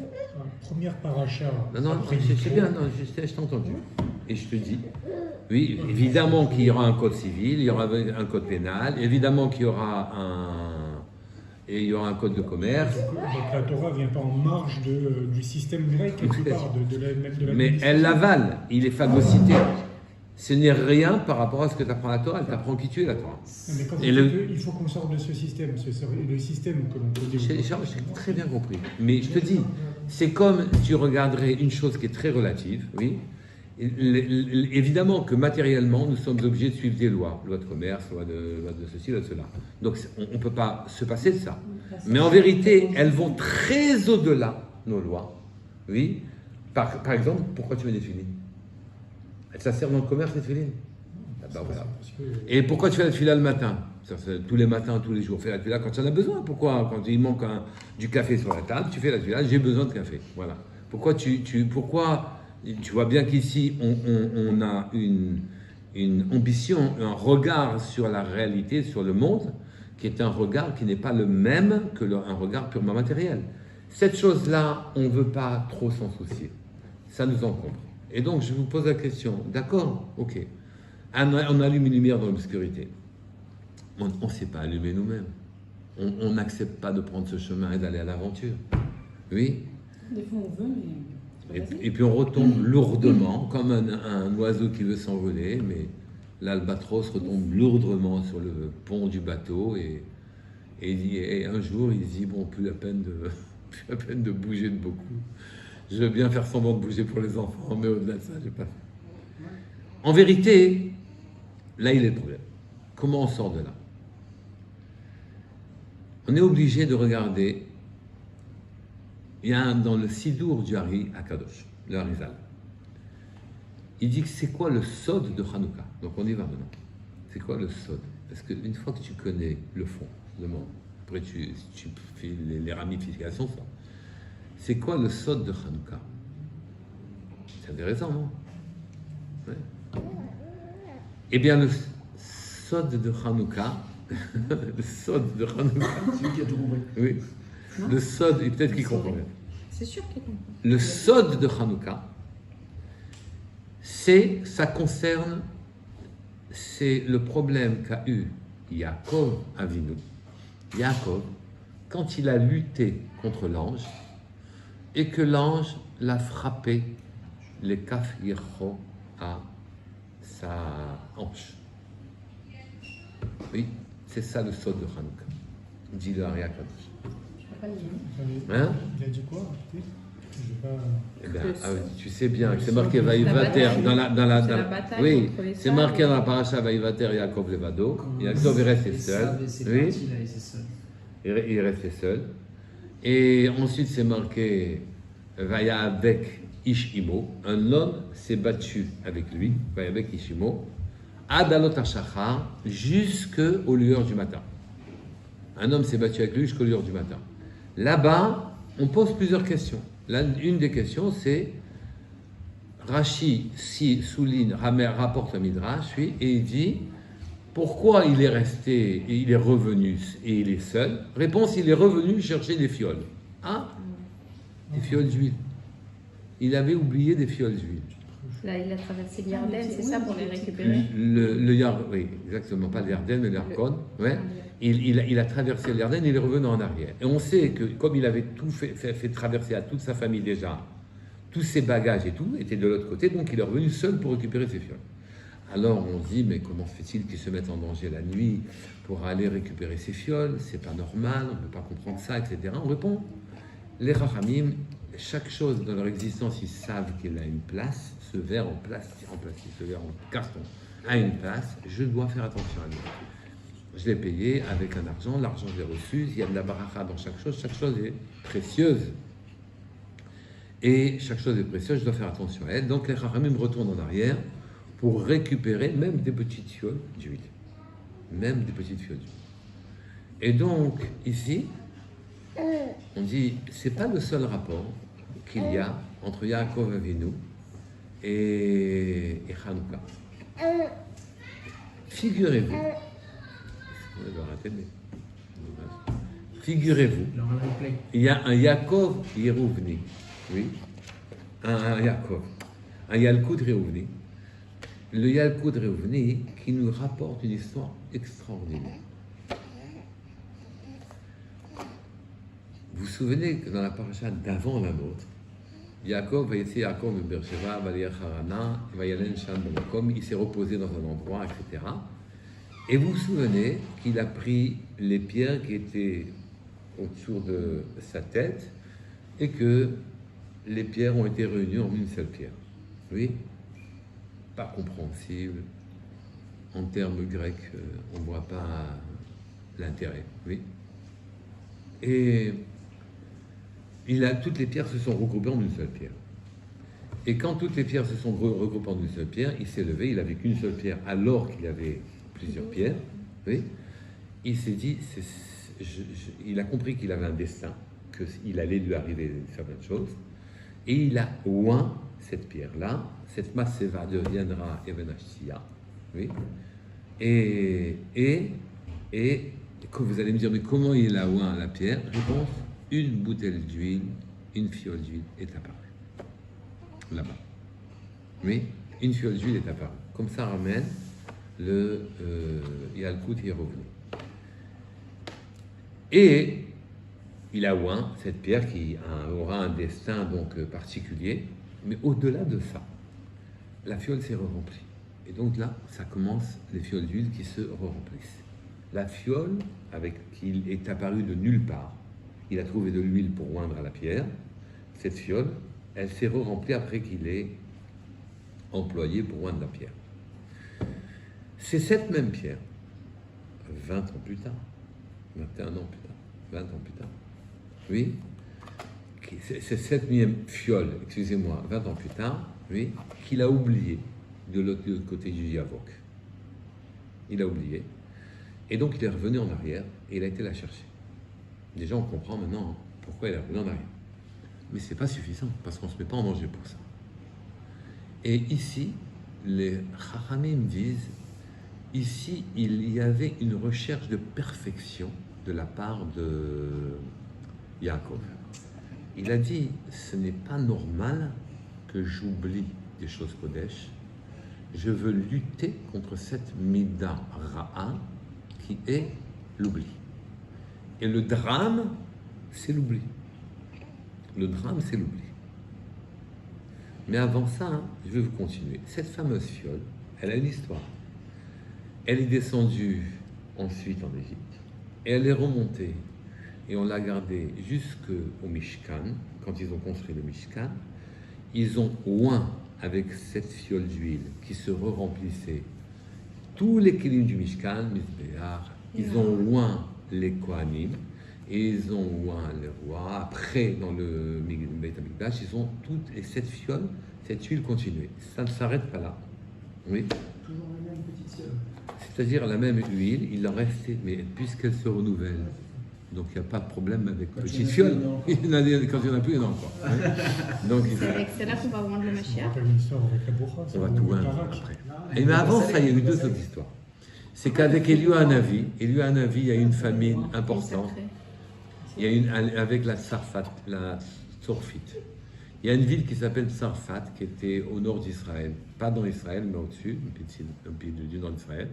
Speaker 5: Première paracha.
Speaker 1: Non, c'est bien, non, je t'ai entendu. Et je te dis, oui, évidemment qu'il y aura un code civil, il y aura un code pénal, évidemment qu'il y aura un code de commerce.
Speaker 5: Donc la Torah ne vient pas en marge du système grec, quelque part, de la
Speaker 1: mais elle l'avale, il est phagocyté. Ce n'est rien par rapport à ce que tu apprends à la Torah, elle t'apprend qui tu es la Torah.
Speaker 5: Mais quand il faut qu'on sorte de ce système, le système que l'on peut développer.
Speaker 1: J'ai très bien compris. Mais je te dis, c'est comme si tu regarderais une chose qui est très relative, oui. Évidemment que matériellement, nous sommes obligés de suivre des lois, loi de commerce, loi de ceci, loi de cela. Donc on ne peut pas se passer de ça. Mais en vérité, elles vont très au-delà, nos lois. Oui. Par exemple, pourquoi tu mets des filines? Ça sert dans le commerce, les filines? Voilà. Et pourquoi tu fais la fila le matin? Tous les matins, tous les jours, fais la fila quand tu en as besoin. Pourquoi? Quand il manque du café sur la table, tu fais la fila, j'ai besoin de café. Voilà. Pourquoi pourquoi tu vois bien qu'ici, on a une ambition, un regard sur la réalité, sur le monde, qui est un regard qui n'est pas le même qu'un regard purement matériel. Cette chose-là, on ne veut pas trop s'en soucier. Ça nous encombre. Et donc, je vous pose la question, d'accord, ok, on allume une lumière dans l'obscurité. On ne sait pas allumer nous-mêmes. On n'accepte pas de prendre ce chemin et d'aller à l'aventure. Oui.
Speaker 4: Des fois, on veut, mais...
Speaker 1: Et puis on retombe lourdement, comme un oiseau qui veut s'envoler, mais l'albatros retombe lourdement sur le pont du bateau et un jour il se dit, bon, plus la peine de bouger de beaucoup. Je veux bien faire semblant de bouger pour les enfants, mais au-delà de ça, je n'ai pas fait. En vérité, là il est le problème. Comment on sort de là? On est obligé de regarder. Il y a dans le Sidour du Hari Akadosh, le Harizal. Il dit que c'est quoi le sod de Hanouka? Donc on y va maintenant. C'est quoi le sod? Parce qu'une fois que tu connais le fond, le monde, après tu fais les ramifications, ça. C'est quoi le sod de Hanouka? C'est intéressant, non? Ouais. Eh bien, le sod de Hanouka, le sod de Hanouka,
Speaker 7: C'est lui qui a tout compris.
Speaker 1: oui, le sod, et peut-être qu'il comprend bien.
Speaker 3: C'est sûr qu'il comprend.
Speaker 1: Le sod de Hanouka, ça concerne, c'est le problème qu'a eu Yaakov Avinu. Yaakov, quand il a lutté contre l'ange, et que l'ange l'a frappé, les kaf yircho, à sa hanche. Oui, c'est ça le sod de Hanouka, dit le Ari Kadosh. Hein?
Speaker 5: Il a dit quoi? J'ai pas...
Speaker 1: Eh bien, tu sais bien que c'est marqué Vaïvater dans la
Speaker 3: bataille
Speaker 1: oui,
Speaker 3: contre les
Speaker 1: c'est
Speaker 3: sables.
Speaker 1: marqué dans la paracha Vaïvater Yaakov Levado. Yaakov est resté seul. Oui, il est resté seul. Et ensuite c'est marqué Vaya avec Ishimo. Un homme s'est battu avec lui, Vaya avec Ishimo, Adalot Hashachar, jusqu'aux lueurs du matin. Un homme s'est battu avec lui jusqu'aux lueurs du matin. Là-bas, on pose plusieurs questions. Une des questions, c'est Rashi souligne, rapporte un midrash, oui, et il dit pourquoi il est resté et il est revenu et il est seul. Réponse, il est revenu chercher des fioles. Ah, des fioles d'huile. Il avait oublié des fioles d'huile.
Speaker 3: Là, il a traversé l'Yarden, c'est ça, pour les récupérer?
Speaker 1: Oui, exactement, pas le Yarden, mais le Yarkon. Ouais. Il a traversé le Yarden et il est revenu en arrière. Et on sait que, comme il avait tout fait traverser à toute sa famille déjà, tous ses bagages et tout étaient de l'autre côté, donc il est revenu seul pour récupérer ses fioles. Alors on se dit, mais comment fait-il qu'il se mette en danger la nuit pour aller récupérer ses fioles? C'est pas normal, on ne peut pas comprendre ça, etc. On répond, les Rachamim, chaque chose dans leur existence, ils savent qu'il a une place. Ce verre en plastique, ce verre en carton a une place, je dois faire attention à lui. Je l'ai payé avec un argent, l'argent je l'ai reçu, il y a de la baracha dans chaque chose est précieuse. Et chaque chose est précieuse, je dois faire attention à elle. Donc les Chachamim retournent en arrière pour récupérer même des petites fioles d'huile. Même des petites fioles d'huile. Et donc, ici, on dit, c'est pas le seul rapport qu'il y a entre Yaakov Avinu et Hanouka. Figurez-vous, il y a un Yaakov Yerouvni, oui, un Yaakov, un Yalkut Reouvni, le Yalkut Reouvni qui nous rapporte une histoire extraordinaire. Vous vous souvenez que dans la paracha d'avant la nôtre, Yaakov va essayer Yaakov de Beersheba, Harana, il s'est reposé dans un endroit, etc. Et vous vous souvenez qu'il a pris les pierres qui étaient autour de sa tête et que les pierres ont été réunies en une seule pierre. Oui, pas compréhensible. En termes grecs, on ne voit pas l'intérêt. Oui. Et toutes les pierres se sont regroupées en une seule pierre. Et quand toutes les pierres se sont regroupées en une seule pierre, il s'est levé, il n'avait qu'une seule pierre alors qu'il avait plusieurs pierres. Oui. Il s'est dit, il a compris qu'il avait un destin, qu'il allait lui arriver certaines choses, et il a oint cette pierre-là, cette masseva deviendra Even Hashtia. Oui. Et quand vous allez me dire, mais comment il a oint la pierre? Réponse, une bouteille d'huile, une fiole d'huile est apparue. Là-bas. Oui, une fiole d'huile est apparue. Comme ça ramène le Yalkut Yerouvni. Et il a oint cette pierre qui aura un destin donc particulier, mais au-delà de ça, la fiole s'est remplie. Et donc là, ça commence les fioles d'huile qui se remplissent. La fiole, qui est apparue de nulle part, il a trouvé de l'huile pour oindre à la pierre. Cette fiole, elle s'est remplie après qu'il ait employé pour oindre la pierre. C'est cette même pierre, 20 ans plus tard, 21 ans plus tard, 20 ans plus tard, oui, c'est cette même fiole, excusez-moi, 20 ans plus tard, oui, qu'il a oublié de l'autre côté du Yavok. Il a oublié. Et donc il est revenu en arrière et il a été la chercher. Déjà on comprend maintenant pourquoi il est revenu en arrière. Mais ce n'est pas suffisant, parce qu'on ne se met pas en danger pour ça. Et ici, les Chachamim disent, ici, il y avait une recherche de perfection de la part de Yaakov. Il a dit, ce n'est pas normal que j'oublie des choses Kodesh. Je veux lutter contre cette Mida Ra'a qui est l'oubli. Et le drame, c'est l'oubli. Le drame, c'est l'oubli. Mais avant ça, je vais vous continuer. Cette fameuse fiole, elle a une histoire. Elle est descendue ensuite en Égypte et elle est remontée et on l'a gardée jusqu'au Mishkan. Quand ils ont construit le Mishkan, ils ont oint avec cette fiole d'huile qui se re-remplissait tous les kélim du Mishkan, Mizbeach. Ils ont oint les Kohanim et ils ont oint les rois. Après, dans le Beit HaMikdash, ils ont toutes les 7 fioles, cette huile continuée. Ça ne s'arrête pas là. Oui.
Speaker 2: Toujours la même petite fiole.
Speaker 1: C'est-à-dire la même huile, il en restait, mais puisqu'elle se renouvelle, donc il n'y a pas de problème avec petite fiole. Quand il n'y en a plus, il y en a encore. Donc,
Speaker 3: C'est avec celle-là qu'on va vendre le
Speaker 5: On
Speaker 3: Mashiach.
Speaker 5: rappelle une histoire avec la Bourra.
Speaker 1: on va tout voir après. Et mais avant ça, il y a eu 2 autres histoires. C'est qu'avec Eliyahu Hanavi, il y a eu une famine importante. Il y a une, avec la Sarfat, la Sorfite. Il y a une ville qui s'appelle Sarfat, qui était au nord d'Israël. Pas dans Israël, mais au-dessus, un pays du nord d'Israël.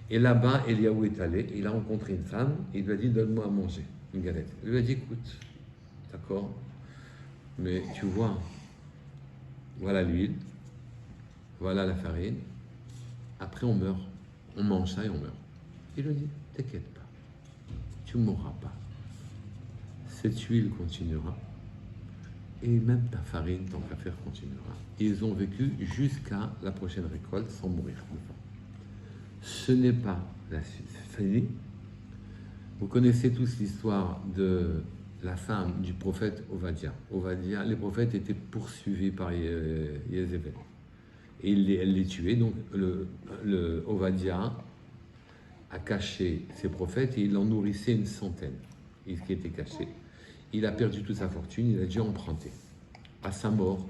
Speaker 1: Et là-bas, Eliyahu est allé, il a rencontré une femme, et il lui a dit, donne-moi à manger, une galette. Il lui a dit, écoute, d'accord, mais tu vois, voilà l'huile, voilà la farine, après on meurt, on mange ça et on meurt. Il lui a dit, t'inquiète pas, tu ne mourras pas. Cette huile continuera, et même ta farine, tant qu'à faire, continuera. Et ils ont vécu jusqu'à la prochaine récolte sans mourir. Ce n'est pas la fini. Vous connaissez tous l'histoire de la femme du prophète Ovadia. Ovadia, les prophètes étaient poursuivis par Yézébel. Et elle les tuait. Donc le Ovadia a caché ses prophètes et il en nourrissait une centaine, qui étaient cachés. Il a perdu toute sa fortune, il a dû emprunter. À sa mort,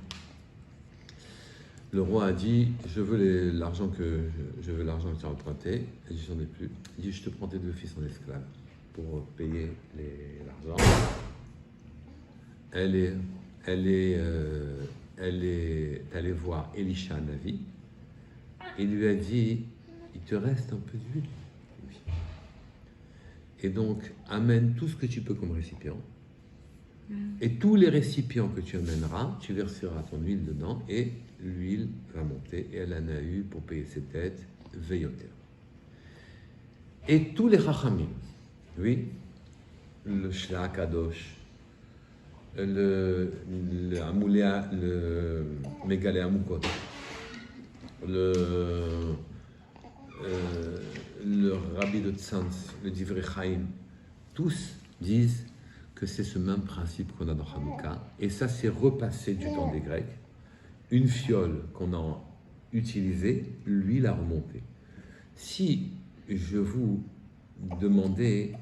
Speaker 1: le roi a dit, je veux l'argent que tu as emprunté. Elle dit, j'en ai plus. Il dit, je te prends tes 2 fils en esclaves pour payer l'argent. Elle est allée voir Elisha Navi. Il lui a dit, il te reste un peu d'huile. Oui. Et donc, amène tout ce que tu peux comme récipient. Et tous les récipients que tu amèneras, tu verseras ton huile dedans et l'huile va monter. Et elle en a eu pour payer ses dettes, veilloter. Et tous les Chachamim, oui, le Shla Kadosh, le Amouléa, le Mégalé Amoukot, le Rabbi de Tzantz, le Divrei Chaim, tous disent que c'est ce même principe qu'on a dans Hanouka, et ça s'est repassé du temps des Grecs. Une fiole qu'on a utilisée, l'huile a remonté. Si je vous demandais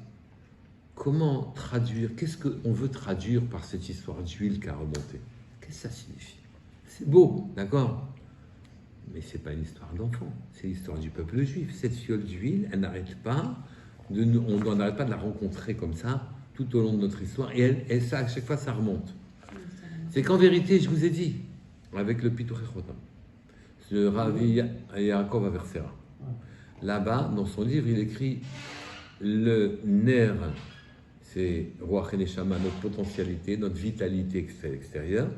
Speaker 1: comment traduire, qu'est-ce qu'on veut traduire par cette histoire d'huile qui a remonté, qu'est-ce que ça signifie? C'est beau, d'accord? Mais ce n'est pas une histoire d'enfant, c'est l'histoire du peuple juif. Cette fiole d'huile, elle n'arrête pas, on n'arrête pas de la rencontrer comme ça, tout au long de notre histoire, et ça, à chaque fois, ça remonte. C'est qu'en vérité, je vous ai dit, avec le Pituchei Chotam, le Ravi Yaakov Aversera, là-bas, dans son livre, il écrit le nerf, c'est Ruach Neshama, notre potentialité, notre vitalité extérieure,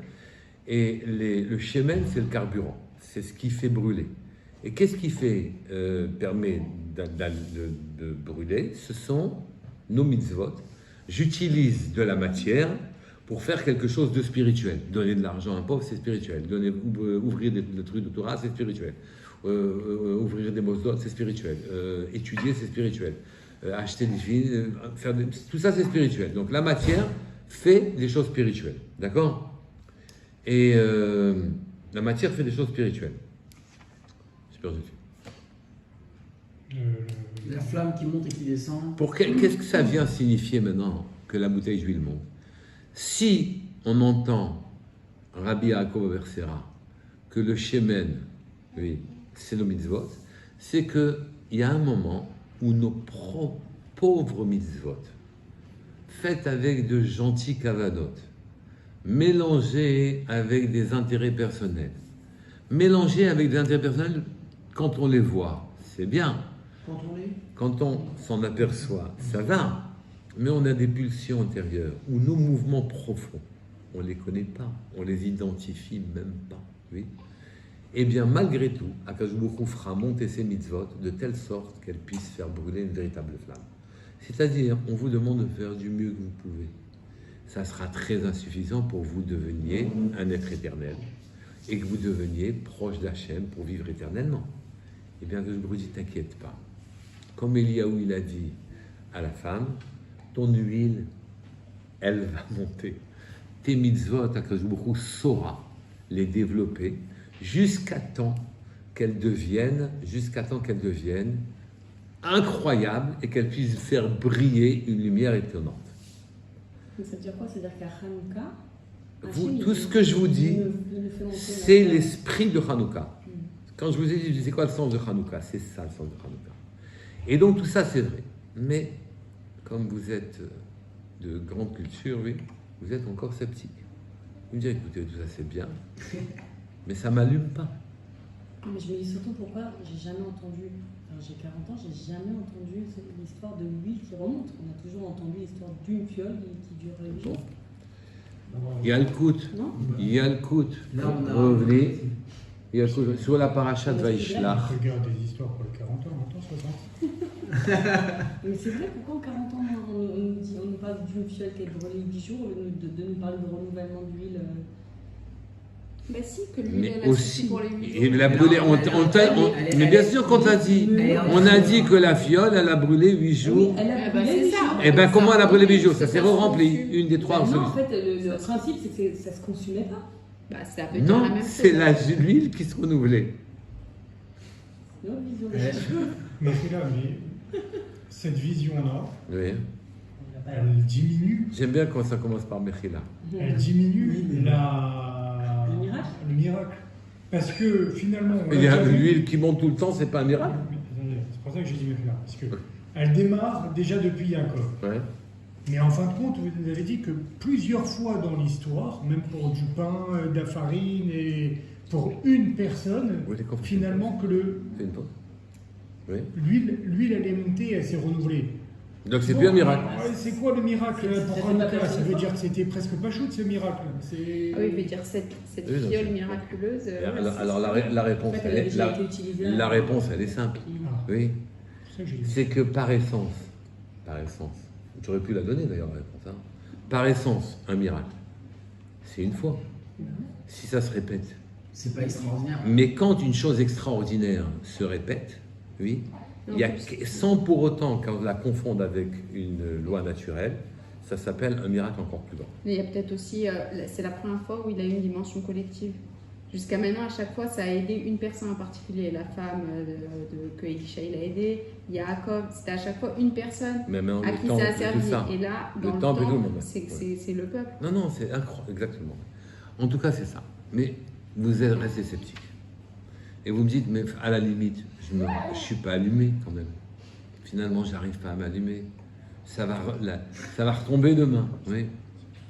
Speaker 1: et le Shemen, c'est le carburant, c'est ce qui fait brûler. Et qu'est-ce qui permet de brûler? Ce sont nos mitzvot. J'utilise de la matière pour faire quelque chose de spirituel. Donner de l'argent à un pauvre, c'est spirituel. Ouvrir le truc de Torah, c'est spirituel. Ouvrir des mosdot, c'est spirituel. Étudier, c'est spirituel. Acheter des filles, tout ça, c'est spirituel. Donc la matière fait des choses spirituelles. D'accord? Et la matière fait des choses spirituelles. J'ai perdu.
Speaker 7: La flamme qui monte et qui descend.
Speaker 1: Qu'est-ce que ça vient signifier maintenant que la bouteille d'huile monte? Si on entend Rabbi Yaakov Bersera que le Shemen, oui, c'est nos mitzvot, c'est qu'il y a un moment où nos pauvres mitzvot, faites avec de gentils kavanot, mélangés avec des intérêts personnels, mélangés avec des intérêts personnels quand on les voit, c'est bien. Quand on s'en aperçoit, ça va. Mais on a des pulsions intérieures ou nos mouvements profonds, on ne les connaît pas, on les identifie même pas. Oui. Eh bien, malgré tout, Akadosh Baruch Hu fera monter ces mitzvot de telle sorte qu'elles puissent faire brûler une véritable flamme. C'est-à-dire, on vous demande de faire du mieux que vous pouvez. Ça sera très insuffisant pour que vous deveniez un être éternel et que vous deveniez proche d'Hachem pour vivre éternellement. Eh bien, Akadosh Baruch Hu dit, t'inquiète pas. Comme Eliaou, il a dit à la femme, ton huile, elle va monter. Tes mitzvot, Akadosh Baruch Hu saura les développer jusqu'à temps qu'elles deviennent incroyables et qu'elles puissent faire briller une lumière étonnante.
Speaker 4: Mais ça veut dire quoi? Ça veut dire qu'à Hanouka,
Speaker 1: Tout ce que je vous dis, c'est l'esprit de Hanouka. Quand je vous ai dit, c'est quoi le sens de Hanouka? C'est ça le sens de Hanouka. Et donc tout ça, c'est vrai. Mais comme vous êtes de grande culture, oui, vous êtes encore sceptique. Vous me direz, écoutez, tout ça c'est bien, mais ça m'allume pas.
Speaker 4: Mais je me dis surtout pourquoi j'ai jamais entendu, enfin, j'ai 40 ans, j'ai jamais entendu l'histoire de l'huile qui remonte. On a toujours entendu l'histoire d'une fiole qui dure 8 jours.
Speaker 1: Il y a le coût. Il y a le coût. Revenez. Il y a le coût. Sur la parachat de Vaishlach.
Speaker 5: Regarde des histoires pour le 40 ans, maintenant 60.
Speaker 4: Mais c'est vrai, pourquoi en 40 ans on nous parle d'une fiole qui est brûlée 10 jours au lieu de nous parler de renouvellement d'huile?
Speaker 3: Bah si, que l'huile
Speaker 1: Mais
Speaker 3: elle a
Speaker 1: aussi,
Speaker 3: suffi pour les 8 jours.
Speaker 1: et la brûlée, mais bien sûr qu'on t'a dit, on a dit que la fiole, elle a brûlé 8 jours.
Speaker 4: Oui, elle a
Speaker 3: Eh ben,
Speaker 4: brûlé
Speaker 3: c'est
Speaker 4: 8
Speaker 3: ça.
Speaker 4: jours.
Speaker 1: Et bien comment elle a brûlé 8 jours? Ça s'est
Speaker 3: Ça se
Speaker 1: rempli,
Speaker 3: consume.
Speaker 1: une des trois
Speaker 4: Non, en
Speaker 1: solutions.
Speaker 4: fait, le principe, c'est que ça se consumait pas.
Speaker 3: Bah ça peut dire la
Speaker 1: Non,
Speaker 3: même
Speaker 1: c'est
Speaker 3: chose.
Speaker 1: l'huile qui se renouvelait.
Speaker 4: Non, vision de
Speaker 5: Mais c'est là, mais cette vision-là,
Speaker 1: Oui.
Speaker 5: elle diminue.
Speaker 1: J'aime bien quand ça commence par Mechila.
Speaker 5: Elle diminue
Speaker 4: Le miracle.
Speaker 5: le miracle. Parce que finalement.
Speaker 1: Il y a l'huile qui monte tout le temps, c'est pas un miracle?
Speaker 5: C'est pour ça que j'ai dit Mechila. Parce que elle démarre déjà depuis Yaakov.
Speaker 1: Ouais.
Speaker 5: Mais en fin de compte, vous avez dit que plusieurs fois dans l'histoire, même pour du pain, de la farine et pour une personne,
Speaker 1: Oui, j'ai compris.
Speaker 5: finalement que
Speaker 1: C'est une pause. Oui.
Speaker 5: l'huile elle est montée, elle s'est renouvelée.
Speaker 1: Donc c'est plus un miracle.
Speaker 5: C'est quoi le miracle pour
Speaker 4: pas
Speaker 5: Hanouka?
Speaker 4: la
Speaker 5: Ça veut
Speaker 4: première
Speaker 5: dire que c'était presque pas chaud ce miracle.
Speaker 3: Ah oui, je veux dire, cette
Speaker 1: Oui, non,
Speaker 3: fiole
Speaker 1: c'est-
Speaker 3: miraculeuse.
Speaker 1: Alors la réponse,
Speaker 4: En fait,
Speaker 1: elle
Speaker 4: elle a
Speaker 1: est,
Speaker 4: déjà été utilisée.
Speaker 1: la réponse, elle est simple.
Speaker 5: Ah,
Speaker 1: Oui.
Speaker 5: c'est ça que j'ai dit.
Speaker 1: C'est que par essence, j'aurais pu la donner d'ailleurs la réponse. Hein. Par essence, un miracle, c'est une fois. Si ça se répète.
Speaker 7: C'est pas extraordinaire.
Speaker 1: Mais quand une chose extraordinaire se répète, oui, il y a, sans pour autant qu'on la confonde avec une loi naturelle, ça s'appelle un miracle encore plus grand.
Speaker 3: Mais il y a peut-être aussi, c'est la première fois où il a eu une dimension collective. Jusqu'à maintenant, à chaque fois, ça a aidé une personne en particulier. La femme que Elisha il a aidé, Yaakov, c'était à chaque fois une personne
Speaker 1: Mais en
Speaker 3: à
Speaker 1: le
Speaker 3: qui
Speaker 1: temps,
Speaker 3: ça a
Speaker 1: tout
Speaker 3: servi.
Speaker 1: ça.
Speaker 3: Et là,
Speaker 1: Le
Speaker 3: dans le
Speaker 1: temple et tout le
Speaker 3: temps,
Speaker 1: monde.
Speaker 3: c'est le peuple.
Speaker 1: Non, non, c'est incroyable, exactement. En tout cas, c'est ça. Mais vous êtes resté sceptique. Et vous me dites, mais à la limite, je ne suis pas allumé quand même. Finalement, j'arrive pas à m'allumer. Ça va retomber demain. Oui.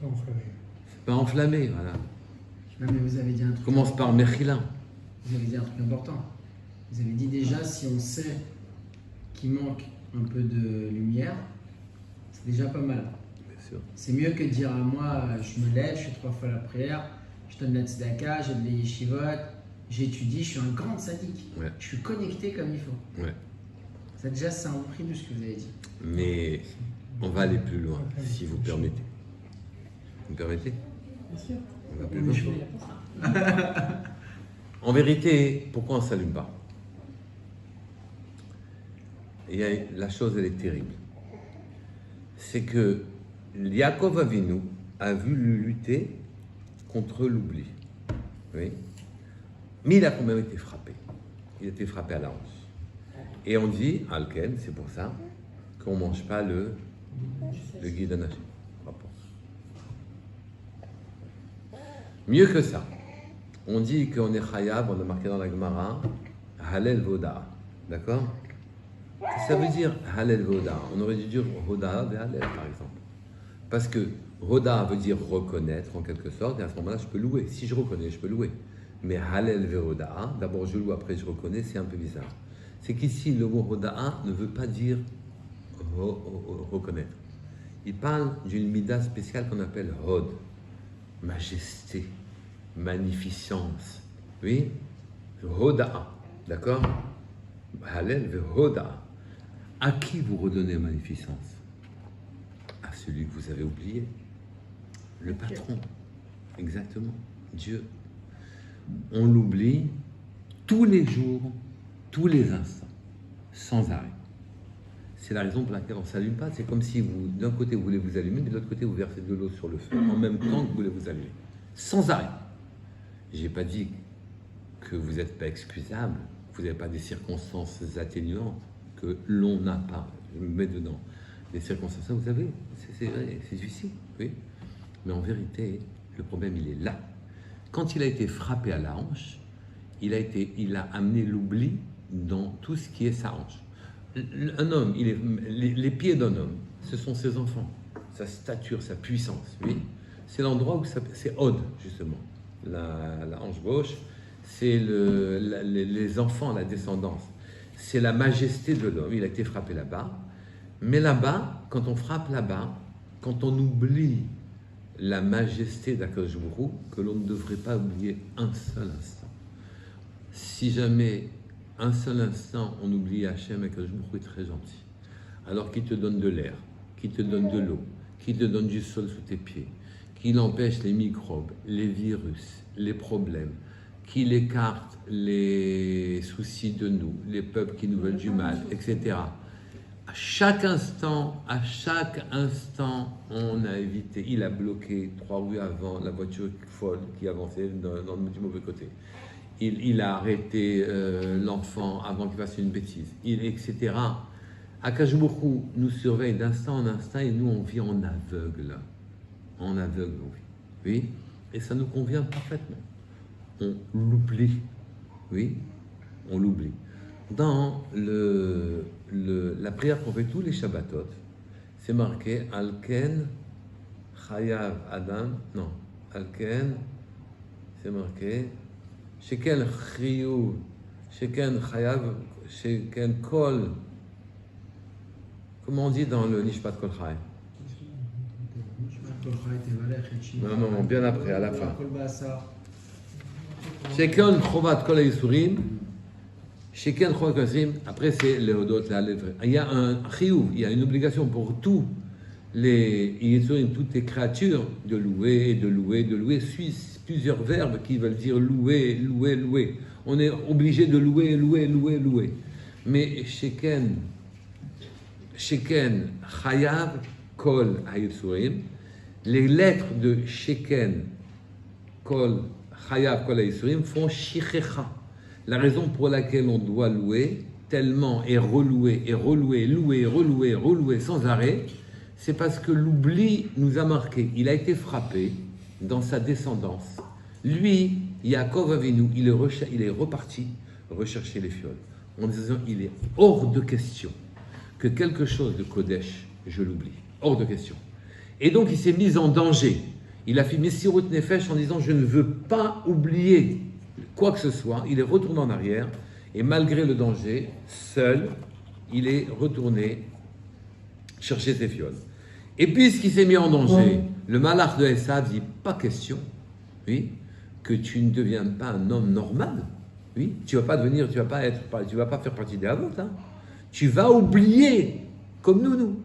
Speaker 5: Pas enflammé.
Speaker 1: C'est pas enflammé, voilà.
Speaker 7: Non, mais vous avez dit un truc.
Speaker 1: Commence par Mechila.
Speaker 7: Vous avez dit un truc important. Vous avez dit déjà, si on sait qu'il manque un peu de lumière, c'est déjà pas mal.
Speaker 1: Bien sûr.
Speaker 7: C'est mieux que de dire à moi, je me lève, je fais 3 fois la prière, je donne la tzedaka, j'ai de yeshivot, j'étudie, je suis un grand sadique.
Speaker 1: Ouais.
Speaker 7: Je suis connecté comme il faut.
Speaker 1: Ouais.
Speaker 7: Ça déjà, c'est un prix de ce que vous avez dit.
Speaker 1: Mais on va aller plus loin, si vous permettez. Vous me permettez?
Speaker 4: Bien sûr.
Speaker 1: On va plus
Speaker 7: On est
Speaker 1: loin.
Speaker 7: chaud.
Speaker 4: Il a pour ça.
Speaker 1: En vérité, pourquoi on ne s'allume pas? La chose, elle est terrible. C'est que Yaakov Avinu a vu lutter contre l'oubli. Oui. Mais il a quand même été frappé. Il a été frappé à la hanche. Et on dit, Alken, c'est pour ça qu'on ne mange pas le guide à nager. Rapport. Mieux que ça, on dit qu'on est Chayab, on a marqué dans la Gemara, Halel Voda. D'accord? Ça veut dire Halel Voda. On aurait dû dire Hoda et Halel, par exemple. Parce que Hoda veut dire reconnaître en quelque sorte, et à ce moment-là, je peux louer. Si je reconnais, je peux louer. Mais Halel Vehoda, d'abord je loue, après je reconnais, c'est un peu bizarre. C'est qu'ici, le mot Hoda ne veut pas dire reconnaître. Il parle d'une mida spéciale qu'on appelle Hod, majesté, magnificence. Oui? Hoda, d'accord? Halel Vehoda. À qui vous redonnez magnificence? À celui que vous avez oublié. Le patron. Exactement. Dieu. On l'oublie tous les jours, tous les instants, sans arrêt. C'est la raison pour laquelle on ne s'allume pas. C'est comme si vous, d'un côté, vous voulez vous allumer, mais de l'autre côté, vous versez de l'eau sur le feu, en même temps que vous voulez vous allumer. Sans arrêt. Je n'ai pas dit que vous n'êtes pas excusable, que vous n'avez pas des circonstances atténuantes, que l'on n'a pas. Je me mets dedans. Les circonstances, vous avez, c'est vrai, c'est difficile, oui. Mais en vérité, le problème, il est là. Quand il a été frappé à la hanche, il a amené l'oubli dans tout ce qui est sa hanche. Un homme, les pieds d'un homme, ce sont ses enfants, sa stature, sa puissance, oui. C'est l'endroit où c'est Hod, justement. La hanche gauche, c'est les enfants, la descendance. C'est la majesté de l'homme. Il a été frappé là-bas. Mais là-bas, quand on frappe là-bas, quand on oublie la majesté d'Akadosh Baruch Hu, que l'on ne devrait pas oublier un seul instant. Si jamais un seul instant on oublie Hachem, Akadosh Baruch Hu est très gentil. Alors qu'il te donne de l'air, qu'il te donne de l'eau, qu'il te donne du sol sous tes pieds, qu'il empêche les microbes, les virus, les problèmes, qu'il écarte les soucis de nous, les peuples qui nous veulent du mal, etc. À chaque instant, on a évité. Il a bloqué 3 rues avant la voiture folle qui avançait du mauvais côté. Il a arrêté l'enfant avant qu'il fasse une bêtise, etc. Akadosh Baruch Hu nous surveille d'instant en instant et nous, on vit en aveugle. En aveugle, on vit. Oui, et ça nous convient parfaitement. On l'oublie. Oui, on l'oublie. Dans la prière qu'on fait tous les Shabbatot, c'est marqué Alken Chayav Adam. Non, Alken, c'est marqué Sheken Chiyuv, Sheken Chayav, Sheken Kol. Comment on dit dans le Nishpat Kol Chay? Non, bien après, à la fin. Sheken Chovat Kol Yisurim. Sheken Chovat Kol Yisurim. Après, c'est le Hodot, la lèvre. Il y a un chiyuv, il y a une obligation pour tous les Yisurim, toutes les créatures, de louer, de louer, de louer. Plusieurs verbes qui veulent dire louer, louer, louer. On est obligé de louer, louer, louer, louer. Mais Sheken Chayav Kol Hayitsurim, les lettres de Sheken Kol Chayav Kol Hayitsurim font Shichecha. La raison pour laquelle on doit louer tellement et relouer, louer, relouer sans arrêt, c'est parce que l'oubli nous a marqué. Il a été frappé dans sa descendance. Lui, Yaakov Avinu, il est reparti rechercher les fioles en disant il est hors de question que quelque chose de Kodesh, je l'oublie. Hors de question. Et donc il s'est mis en danger. Il a fait Messirut Nefesh en disant je ne veux pas oublier quoi que ce soit. Il est retourné en arrière et malgré le danger, seul, il est retourné chercher ses fioles. Et puisqu'il s'est mis en danger, le malach de Esav dit pas question, oui, que tu ne deviennes pas un homme normal. Oui, tu vas pas faire partie des Havot, hein. Tu vas oublier, comme nous.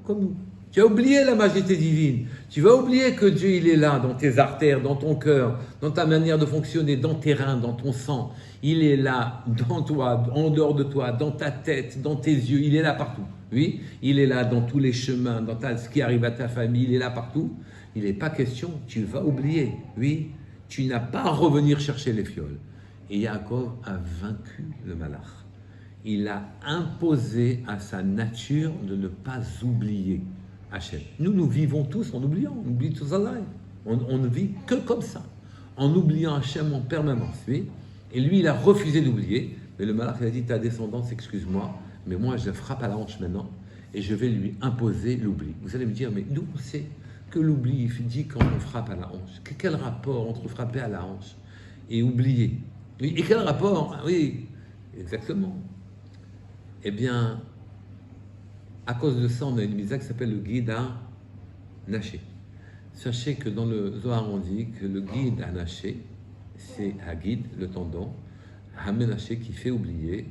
Speaker 1: Tu vas oublier la majesté divine. Tu vas oublier que Dieu, il est là, dans tes artères, dans ton cœur, dans ta manière de fonctionner, dans tes reins, dans ton sang. Il est là, dans toi, en dehors de toi, dans ta tête, dans tes yeux. Il est là partout. Oui, il est là dans tous les chemins, ce qui arrive à ta famille. Il est là partout. Il n'est pas question, tu vas oublier. Oui, tu n'as pas à revenir chercher les fioles. Et Yaakov a vaincu le malach. Il a imposé à sa nature de ne pas oublier Hachem. Nous vivons tous en oubliant, on oublie tous en arrêt. On ne vit que comme ça. en oubliant Hachem en permanence, oui. Et lui, il a refusé d'oublier. Mais le malach, il a dit, ta descendance, excuse-moi, mais moi, je la frappe à la hanche maintenant et je vais lui imposer l'oubli. Vous allez me dire, mais d'où on sait que l'oubli, il dit quand on frappe à la hanche? Quel rapport entre frapper à la hanche et oublier? Oui, et quel rapport? Oui, exactement. Eh bien, à cause de ça, on a une misa qui s'appelle le guide à Naché. Sachez que dans le Zohar, on dit que le guide à Naché, c'est Hagid, le tendon, Hamenaché qui fait oublier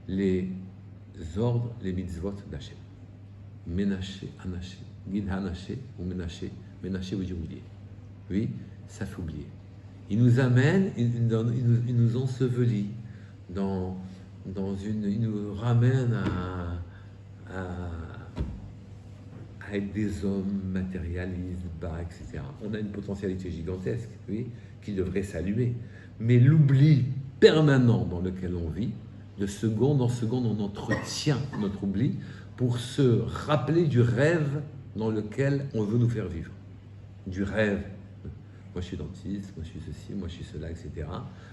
Speaker 1: les ordres, les mitzvot d'Hachem. Ménaché, Anaché, guide Hanaché ou Ménaché. Ménaché veut dire oublier. Oui, ça fait oublier. Il nous amène, il nous ensevelit dans une, il nous ramène à être des hommes matérialistes, bas, etc. On a une potentialité gigantesque, oui, qui devrait s'allumer. Mais l'oubli permanent dans lequel on vit, de seconde en seconde, on entretient notre oubli pour se rappeler du rêve dans lequel on veut nous faire vivre. Du rêve. Moi, je suis dentiste, moi, je suis ceci, moi, je suis cela, etc.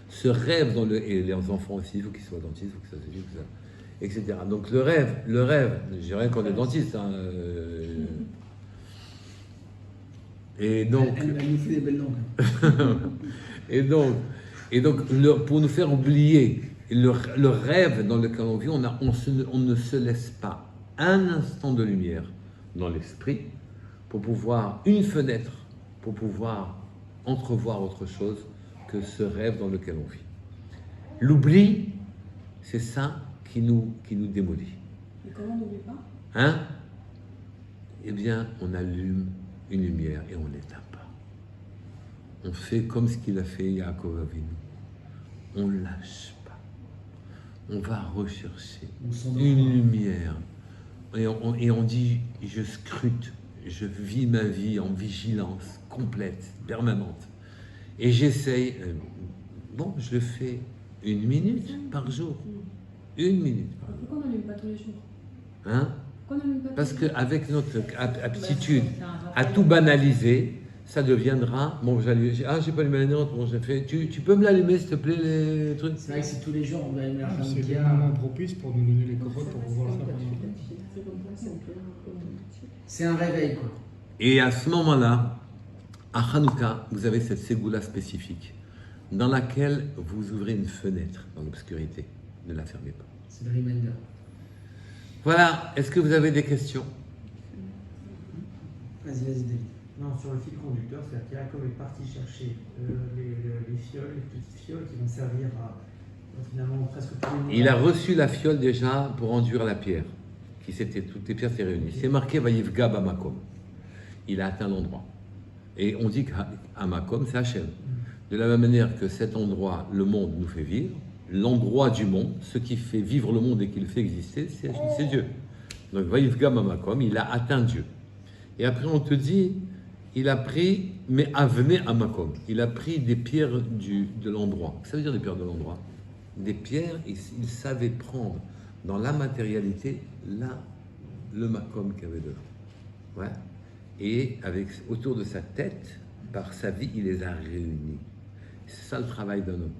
Speaker 1: Ce rêve, et les enfants aussi, il faut qu'ils soient dentistes, il faut que ça se vive, etc. Donc, le rêve, je dirais qu'on est dentiste. Hein, et donc...
Speaker 7: Elle nous fait des belles langues.
Speaker 1: et donc pour nous faire oublier le rêve dans lequel on vit, on ne se laisse pas un instant de lumière dans l'esprit pour pouvoir, une fenêtre, pour pouvoir entrevoir autre chose que ce rêve dans lequel on vit. L'oubli, c'est ça qui nous démolit.
Speaker 4: Et comment on n'oublie pas?
Speaker 1: Hein? Eh bien, on allume une lumière et on ne l'éteint pas. On fait comme ce qu'il a fait Yaakov Avinu. On ne lâche pas. On va rechercher une lumière. Et on dit, je scrute, je vis ma vie en vigilance complète, permanente. Et j'essaye, je le fais 1 minute par jour. 1 minute par jour.
Speaker 4: Pourquoi on n'allume pas tous les jours?
Speaker 1: Hein?
Speaker 4: Pourquoi on n'allume pas tous
Speaker 1: Parce
Speaker 4: les jours?
Speaker 1: qu'avec notre aptitude à tout banaliser, ça deviendra. Bon, j'ai pas allumé la nôtre, bon, j'ai fait. Tu peux me l'allumer, s'il te plaît, les trucs?
Speaker 7: C'est vrai que c'est tous les jours, on va allumer la flamme
Speaker 5: C'est
Speaker 7: qui
Speaker 5: le
Speaker 7: a.
Speaker 5: moment propice pour nous donner les cocottes pour pouvoir le faire.
Speaker 7: C'est un réveil, quoi.
Speaker 1: Et à ce moment-là, à Hanouka, vous avez cette ségoula spécifique dans laquelle vous ouvrez une fenêtre dans l'obscurité. Ne la fermez pas.
Speaker 7: C'est le reminder.
Speaker 1: Voilà. Est-ce que vous avez des questions?
Speaker 7: Vas-y, David.
Speaker 2: Non, sur le fil conducteur, c'est-à-dire qu'Yaakov est parti chercher les fioles, les petites fioles qui vont servir à finalement presque tous les mois.
Speaker 1: Il a reçu la fiole déjà pour enduire la pierre. Toutes les pierres s'étaient réunies. C'est marqué Vayivga Bamakom. Il a atteint l'endroit. Et on dit qu'Amakom, c'est Hachem. De la même manière que cet endroit, le monde nous fait vivre, l'endroit du monde, ce qui fait vivre le monde et qui le fait exister, c'est Dieu. Donc Vayivga Bamakom, il a atteint Dieu. Et après on te dit, il a pris, mais avenez Amakom. Il a pris des pierres de l'endroit. Ça veut dire des pierres de l'endroit. Des pierres, il savait prendre dans la matérialité, là, le makom qu'il y avait devant. Ouais. Et autour de sa tête, par sa vie, il les a réunis. C'est ça le travail d'un homme.